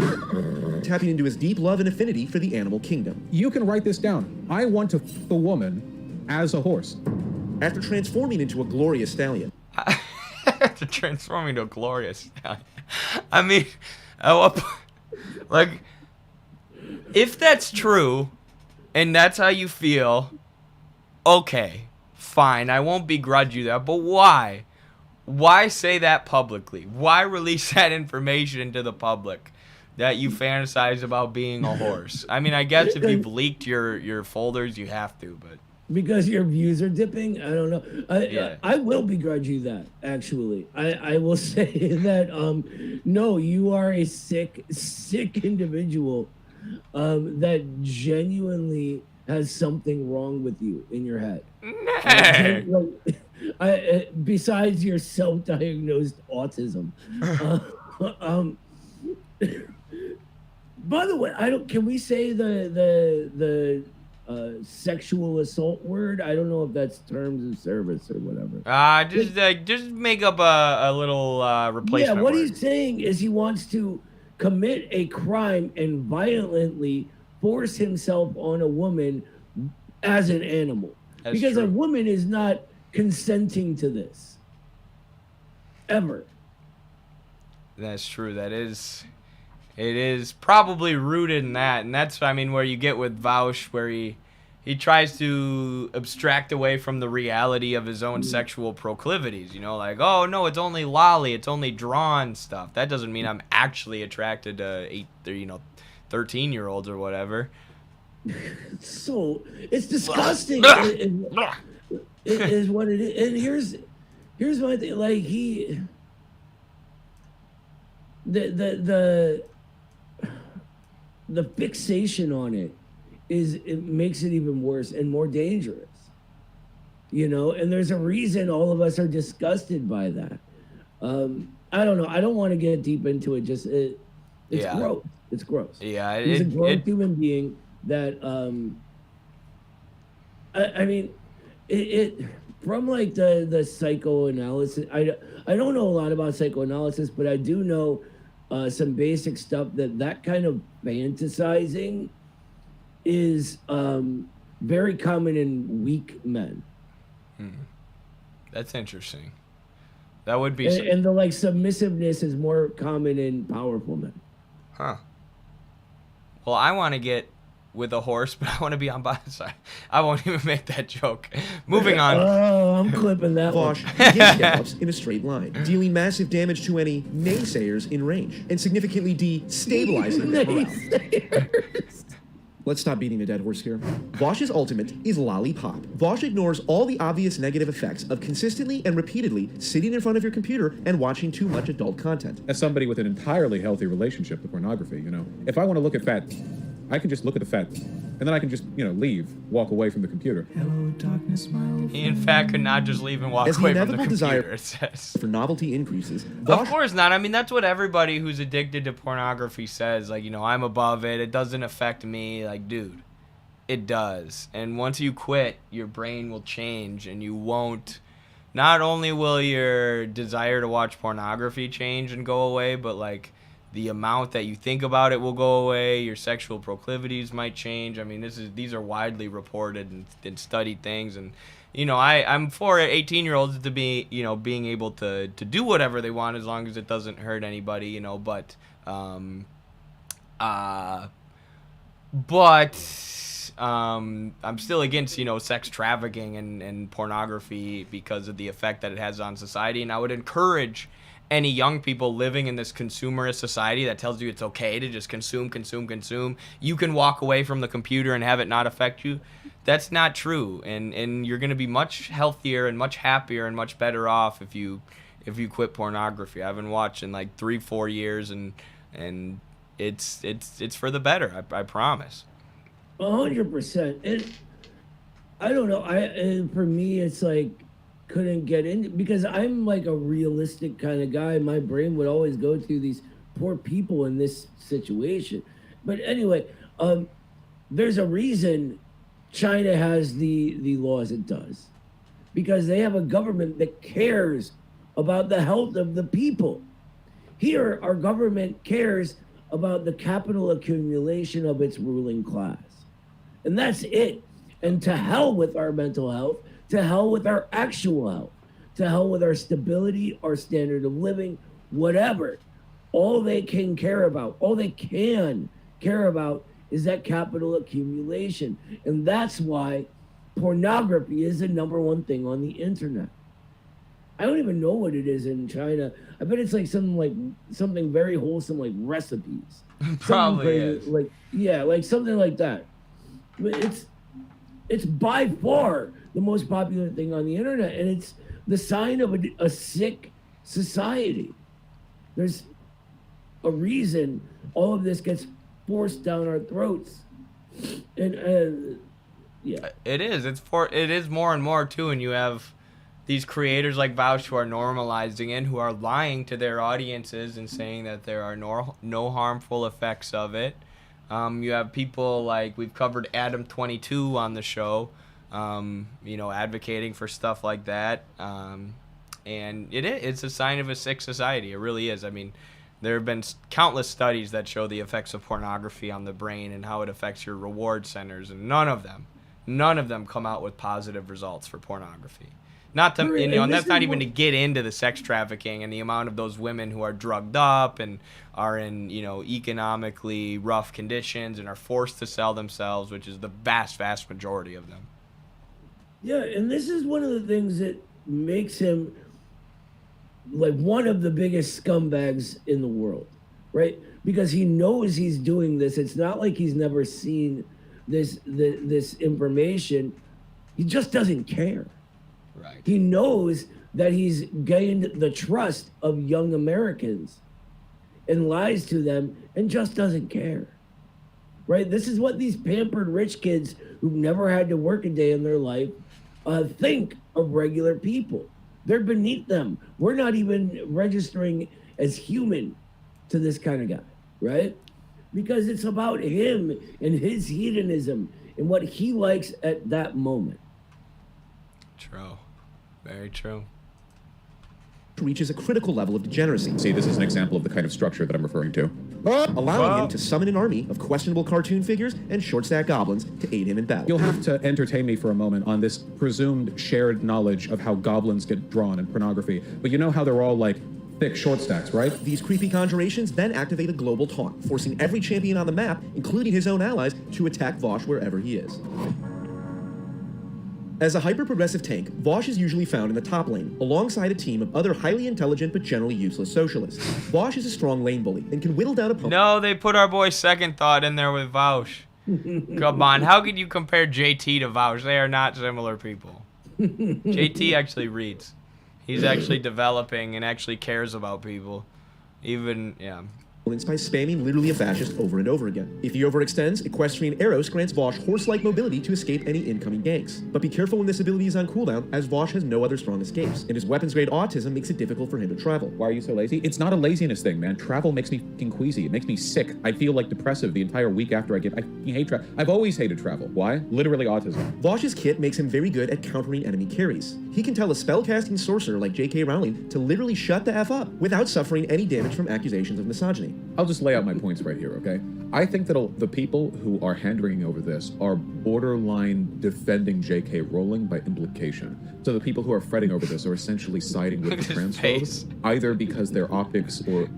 tapping into his deep love and affinity for the animal kingdom. You can write this down. I want to f the woman as a horse. After transforming into a glorious stallion. To transform into a glorious stallion. I mean, like, if that's true, and that's how you feel, okay. Fine, I won't begrudge you that, but why? Why say that publicly? Why release that information into the public that you fantasize about being a horse? I mean, I guess if you've leaked your folders, you have to, but... Because your views are dipping? I don't know. Yeah. I will begrudge you that, actually. I will say that, no, you are a sick individual that genuinely has something wrong with you in your head. Besides your self-diagnosed autism. By the way, can we say the sexual assault word? I don't know if that's terms of service or whatever. Just make up a little replacement. Yeah, what word. he's saying is he wants to commit a crime and violently force himself on a woman as an animal. That's because true. a woman is not consenting to this. ever. That's true. It is probably rooted in that, and that's, I mean, where you get with Voush, where he tries to abstract away from the reality of his own sexual proclivities. You know, like, oh no, it's only lolly, it's only drawn stuff. That doesn't mean I'm actually attracted to 13-year-olds or whatever. So it's disgusting. It is what it is. And here's my thing. Like the fixation on it makes it even worse and more dangerous. You know, and there's a reason all of us are disgusted by that. I don't know. I don't want to get deep into it. It's gross. It's gross. Yeah, he's a grown human being that I mean, it from like the psychoanalysis. I don't know a lot about psychoanalysis, but I do know some basic stuff that kind of fantasizing is very common in weak men. That's interesting. That would be. And the like submissiveness is more common in powerful men. Huh. Well, I want to get with a horse, but I want to be on by. Sorry, I won't even make that joke. Moving on. Oh, I'm clipping that one. Voush begins steps in a straight line, dealing massive damage to any naysayers in range, and significantly destabilizing their morale. Let's stop beating a dead horse here. Voush's ultimate is lollipop. Voush ignores all the obvious negative effects of consistently and repeatedly sitting in front of your computer and watching too much adult content. As somebody with an entirely healthy relationship with pornography, you know, if I want to look at fat, I can just look at the fat, and then I can just, you know, walk away from the computer. Hello, darkness, my old He, in fact, could not just leave and walk As the away from the inevitable computer, desire it says. for novelty increases, Of course not. I mean, that's what everybody who's addicted to pornography says. Like, you know, I'm above it. It doesn't affect me. Like, dude, it does. And once you quit, your brain will change, and you won't. Not only will your desire to watch pornography change and go away, but, like, the amount that you think about it will go away. Your sexual proclivities might change. I mean, these are widely reported and studied things. And, you know, I'm for 18-year-olds to be, you know, being able to do whatever they want as long as it doesn't hurt anybody, you know. But I'm still against, you know, sex trafficking and pornography because of the effect that it has on society. And I would encourage any young people living in this consumerist society that tells you it's okay to just consume. You can walk away from the computer and have it not affect you. That's not true. And you're going to be much healthier and much happier and much better off if you quit pornography. I've been watching like 3-4 years and it's for the better. I promise. 100%. And I don't know. For me, it's like couldn't get in because I'm like a realistic kind of guy. My brain would always go to these poor people in this situation. But anyway, there's a reason China has the laws it does, because they have a government that cares about the health of the people. Here, our government cares about the capital accumulation of its ruling class. And that's it. And to hell with our mental health, to hell with our actual health, to hell with our stability, our standard of living, whatever. All they can care about is that capital accumulation. And that's why pornography is the #1 thing on the internet. I don't even know what it is in China. I bet it's like something very wholesome, like recipes. Probably is. Like, yeah, like something like that. But it's by far the most popular thing on the internet, and it's the sign of a sick society. There's a reason all of this gets forced down our throats, and yeah, it is. It is more and more too, and you have these creators like Voush who are normalizing it, who are lying to their audiences and saying that there are no harmful effects of it. You have people like, we've covered Adam22 on the show, you know, advocating for stuff like that. And it's a sign of a sick society. It really is. I mean, there have been countless studies that show the effects of pornography on the brain and how it affects your reward centers, and none of them come out with positive results for pornography. Not to, Right, you know, and and this that's not is even what- to get into the sex trafficking and the amount of those women who are drugged up and are in, you know, economically rough conditions and are forced to sell themselves, which is the vast, vast majority of them. Yeah, and this is one of the things that makes him like one of the biggest scumbags in the world, right? Because he knows he's doing this. It's not like he's never seen this information. He just doesn't care. Right. He knows that he's gained the trust of young Americans and lies to them and just doesn't care. Right? This is what these pampered rich kids who've never had to work a day in their life think of regular people. They're beneath them. We're not even registering as human to this kind of guy, right? Because it's about him and his hedonism and what he likes at that moment. True. Very true. Reaches a critical level of degeneracy, See, this is an example of the kind of structure that I'm referring to. allowing him to summon an army of questionable cartoon figures and short-stacked goblins to aid him in battle. You'll have to entertain me for a moment on this presumed shared knowledge of how goblins get drawn in pornography. But you know how they're all like thick short stacks, right? These creepy conjurations then activate a global taunt, forcing every champion on the map, including his own allies, to attack Voush wherever he is. As a hyper-progressive tank, Voush is usually found in the top lane, alongside a team of other highly intelligent but generally useless socialists. Voush is a strong lane bully and can whittle down opponents. No, they put our boy Second Thought in there with Voush. Come on, how could you compare JT to Voush? They are not similar people. JT actually reads. He's actually developing and actually cares about people. Even, yeah. By spamming literally a fascist over and over again. If he overextends, Equestrian Eros grants Voush horse-like mobility to escape any incoming ganks. But be careful when this ability is on cooldown, as Voush has no other strong escapes, and his weapons-grade autism makes it difficult for him to travel. Why are you so lazy? It's not a laziness thing, man. Travel makes me fucking queasy. It makes me sick. I feel like depressive the entire week after I hate travel. I've always hated travel. Why? Literally autism. Voush's kit makes him very good at countering enemy carries. He can tell a spellcasting sorcerer like J.K. Rowling to literally shut the F up without suffering any damage from accusations of misogyny. I'll just lay out my points right here, okay? I think that the people who are hand-wringing over this are borderline defending J.K. Rowling by implication. So the people who are fretting over this are essentially siding with Look the at his face. transphobes, either because their optics or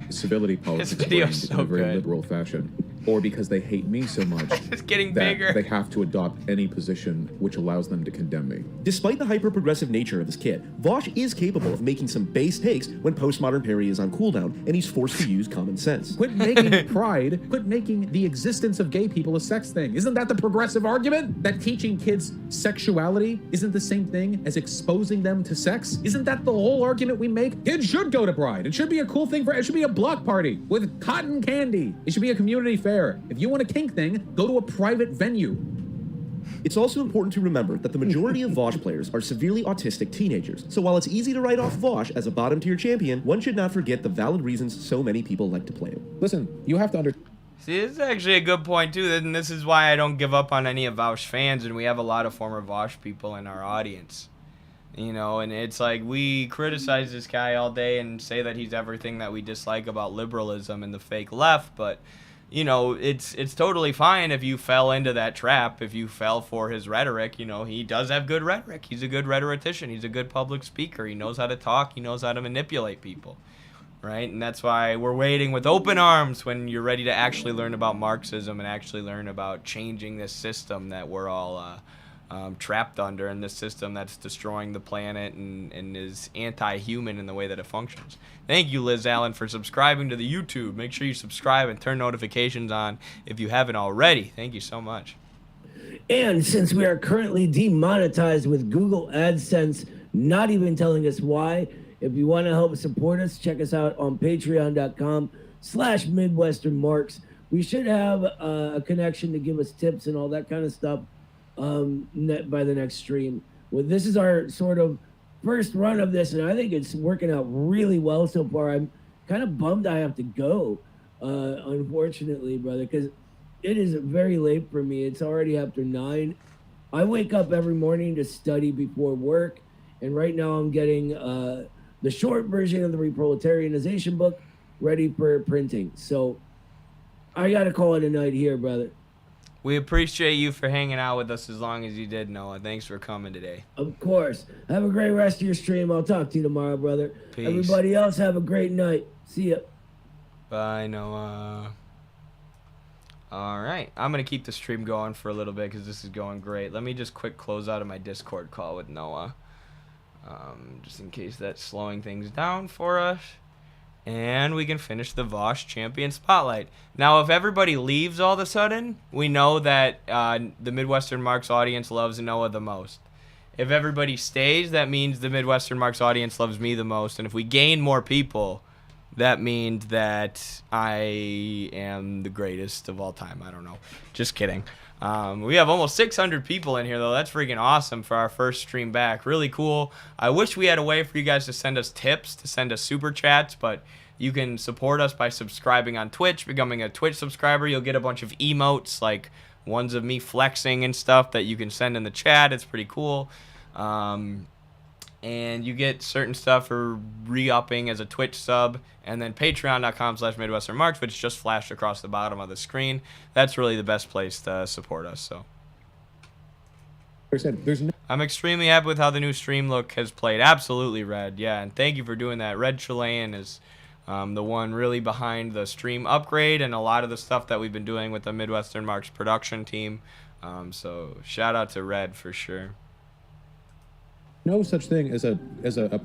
civility politics video's in so a very good. liberal fashion, or because they hate me so much It's getting that bigger. they have to adopt any position which allows them to condemn me. Despite the hyper-progressive nature of his kit, Voush is capable of making some base takes when postmodern parry is on cooldown and he's forced to use common sense. Quit making pride, quit making the existence of gay people a sex thing. Isn't that the progressive argument? That teaching kids sexuality isn't the same thing as exposing them to sex? Isn't that the whole argument we make? Kids should go to Pride. It should be a cool thing it should be a block party with cotton candy. It should be a community fair. If you want a kink thing, go to a private venue. It's also important to remember that the majority of Voush players are severely autistic teenagers, so while it's easy to write off Voush as a bottom-tier champion, one should not forget the valid reasons so many people like to play him. Listen, you have to understand. See, this is actually a good point, too, and this is why I don't give up on any of Voush fans, and we have a lot of former Voush people in our audience. You know, and it's like we criticize this guy all day and say that he's everything that we dislike about liberalism and the fake left, but, you know, it's totally fine if you fell into that trap, if you fell for his rhetoric. You know, he does have good rhetoric. He's a good rhetorician. He's a good public speaker. He knows how to talk. He knows how to manipulate people. Right? And that's why we're waiting with open arms when you're ready to actually learn about Marxism and actually learn about changing this system that we're all trapped under, and this system that's destroying the planet and is anti-human in the way that it functions. Thank you, Liz Allen, for subscribing to the YouTube. Make sure you subscribe and turn notifications on if you haven't already. Thank you so much. And since we are currently demonetized with Google AdSense not even telling us why, if you want to help support us, check us out on patreon.com/MidwesternMarks. We should have a connection to give us tips and all that kind of stuff by the next stream. Well, this is our sort of first run of this, and I think it's working out really well so far. I'm kind of bummed I have to go, unfortunately, brother, because it is very late for me. It's already after 9. I wake up every morning to study before work, and right now I'm getting the short version of the Reproletarianization book ready for printing. So I got to call it a night here, brother. We appreciate you for hanging out with us as long as you did, Noah. Thanks for coming today. Of course. Have a great rest of your stream. I'll talk to you tomorrow, brother. Peace. Everybody else, have a great night. See ya. Bye, Noah. All right. I'm going to keep the stream going for a little bit because this is going great. Let me just quick close out of my Discord call with Noah. Just in case that's slowing things down for us. And we can finish the Voush Champion Spotlight. Now, if everybody leaves all of a sudden, we know that the Midwestern Marks audience loves Noah the most. If everybody stays, that means the Midwestern Marks audience loves me the most. And if we gain more people, that means that I am the greatest of all time. I don't know. Just kidding. We have almost 600 people in here, though. That's freaking awesome for our first stream back. Really cool. I wish we had a way for you guys to send us tips, to send us super chats, but you can support us by subscribing on Twitch, becoming a Twitch subscriber. You'll get a bunch of emotes, like ones of me flexing and stuff that you can send in the chat. It's pretty cool. And you get certain stuff for re-upping as a Twitch sub, and then patreon.com/MidwesternMarks, which just flashed across the bottom of the screen. That's really the best place to support us. So I'm extremely happy with how the new stream look has played. Absolutely, Red. Yeah, and thank you for doing that. Red Chilean is the one really behind the stream upgrade and a lot of the stuff that we've been doing with the Midwestern Marks production team. So shout out to Red for sure. No such thing as a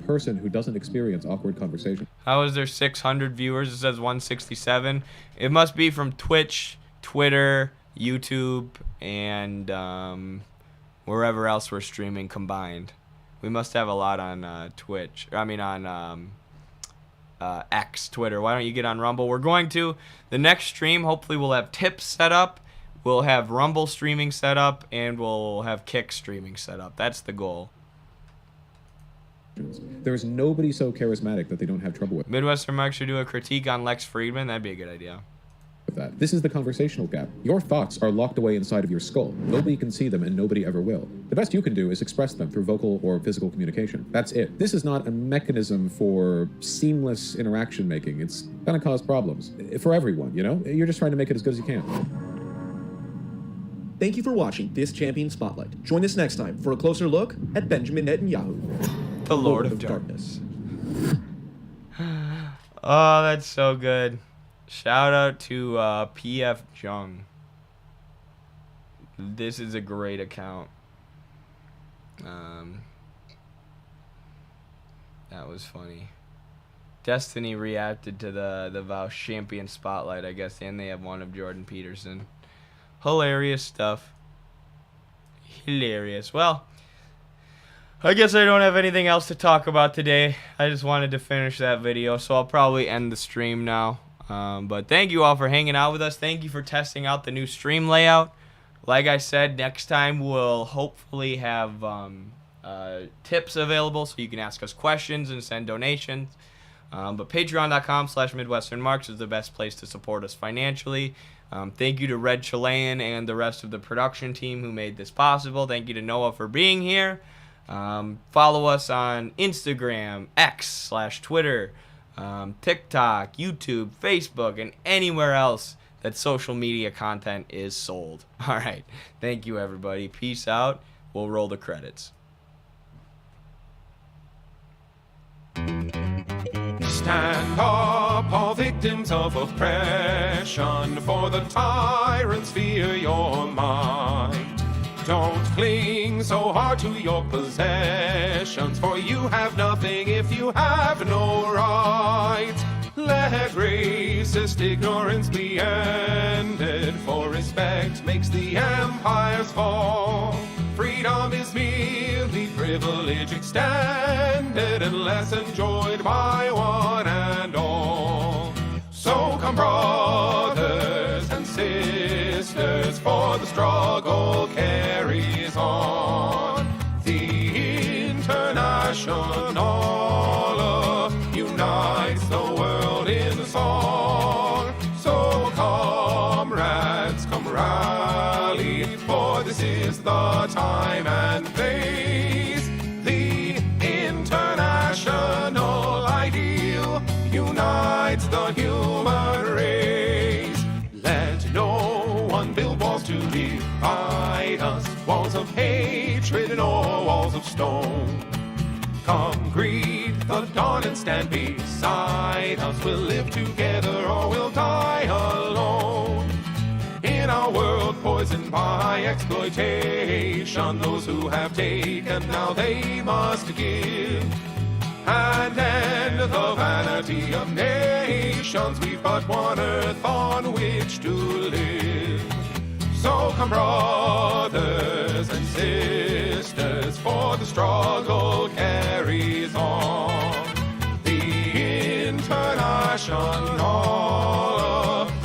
person who doesn't experience awkward conversation. How is there 600 viewers? It says 167. It must be from Twitch, Twitter, YouTube, and wherever else we're streaming combined. We must have a lot on Twitch. I mean on X, Twitter. Why don't you get on Rumble? We're going to. The next stream, hopefully we'll have tips set up. We'll have Rumble streaming set up, and we'll have Kick streaming set up. That's the goal. There is nobody so charismatic that they don't have trouble with Midwestern Marks should do a critique on Lex Friedman. That'd be a good idea. that. This is the conversational gap. Your thoughts are locked away inside of your skull. Nobody can see them and nobody ever will. The best you can do is express them through vocal or physical communication. That's it. This is not a mechanism for seamless interaction making. It's gonna cause problems for everyone, you know? You're just trying to make it as good as you can. Thank you for watching this Champion Spotlight. Join us next time for a closer look at Benjamin Netanyahu, the Lord of Darkness. Oh, that's so good. Shout out to PF Jung. This is a great account. That was funny. Destiny reacted to the Voush Champion Spotlight, I guess, and they have one of Jordan Peterson. Hilarious stuff. Hilarious. Well, I guess I don't have anything else to talk about today. I just wanted to finish that video, so I'll probably end the stream now. But thank you all for hanging out with us. Thank you for testing out the new stream layout. Like I said, next time we'll hopefully have tips available so you can ask us questions and send donations. But patreon.com/MidwesternMarks is the best place to support us financially. Thank you to Red Chilean and the rest of the production team who made this possible. Thank you to Noah for being here. Follow us on Instagram, X/Twitter, TikTok, YouTube, Facebook, and anywhere else that social media content is sold. All right. Thank you, everybody. Peace out. We'll roll the credits. Stand up, all victims of oppression, for the tyrants fear your might. Don't cling so hard to your possessions, for you have nothing if you have no right. Let racist ignorance be ended, for respect makes the empires fall. Freedom is merely privilege extended, unless enjoyed by one and all. So come, brothers and sisters, for the struggle carries on. The International unites the world in song. So comrades, come rally, for this is the time and place. The international ideal unites the human race. Let no one build walls to be hatred or walls of stone. Come greet the dawn and stand beside us. We'll live together or we'll die alone. In our world poisoned by exploitation, those who have taken now they must give. And end the vanity of nations. We've but one earth on which to live. So come brothers and sisters, for the struggle carries on. The International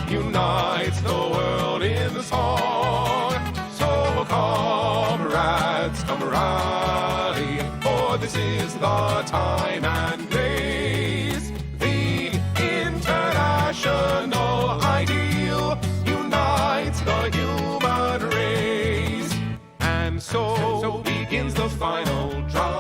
unites the world in the song. So comrades, come rally, for this is the time and place. The international ideal unites the human race. And so begins the final drama.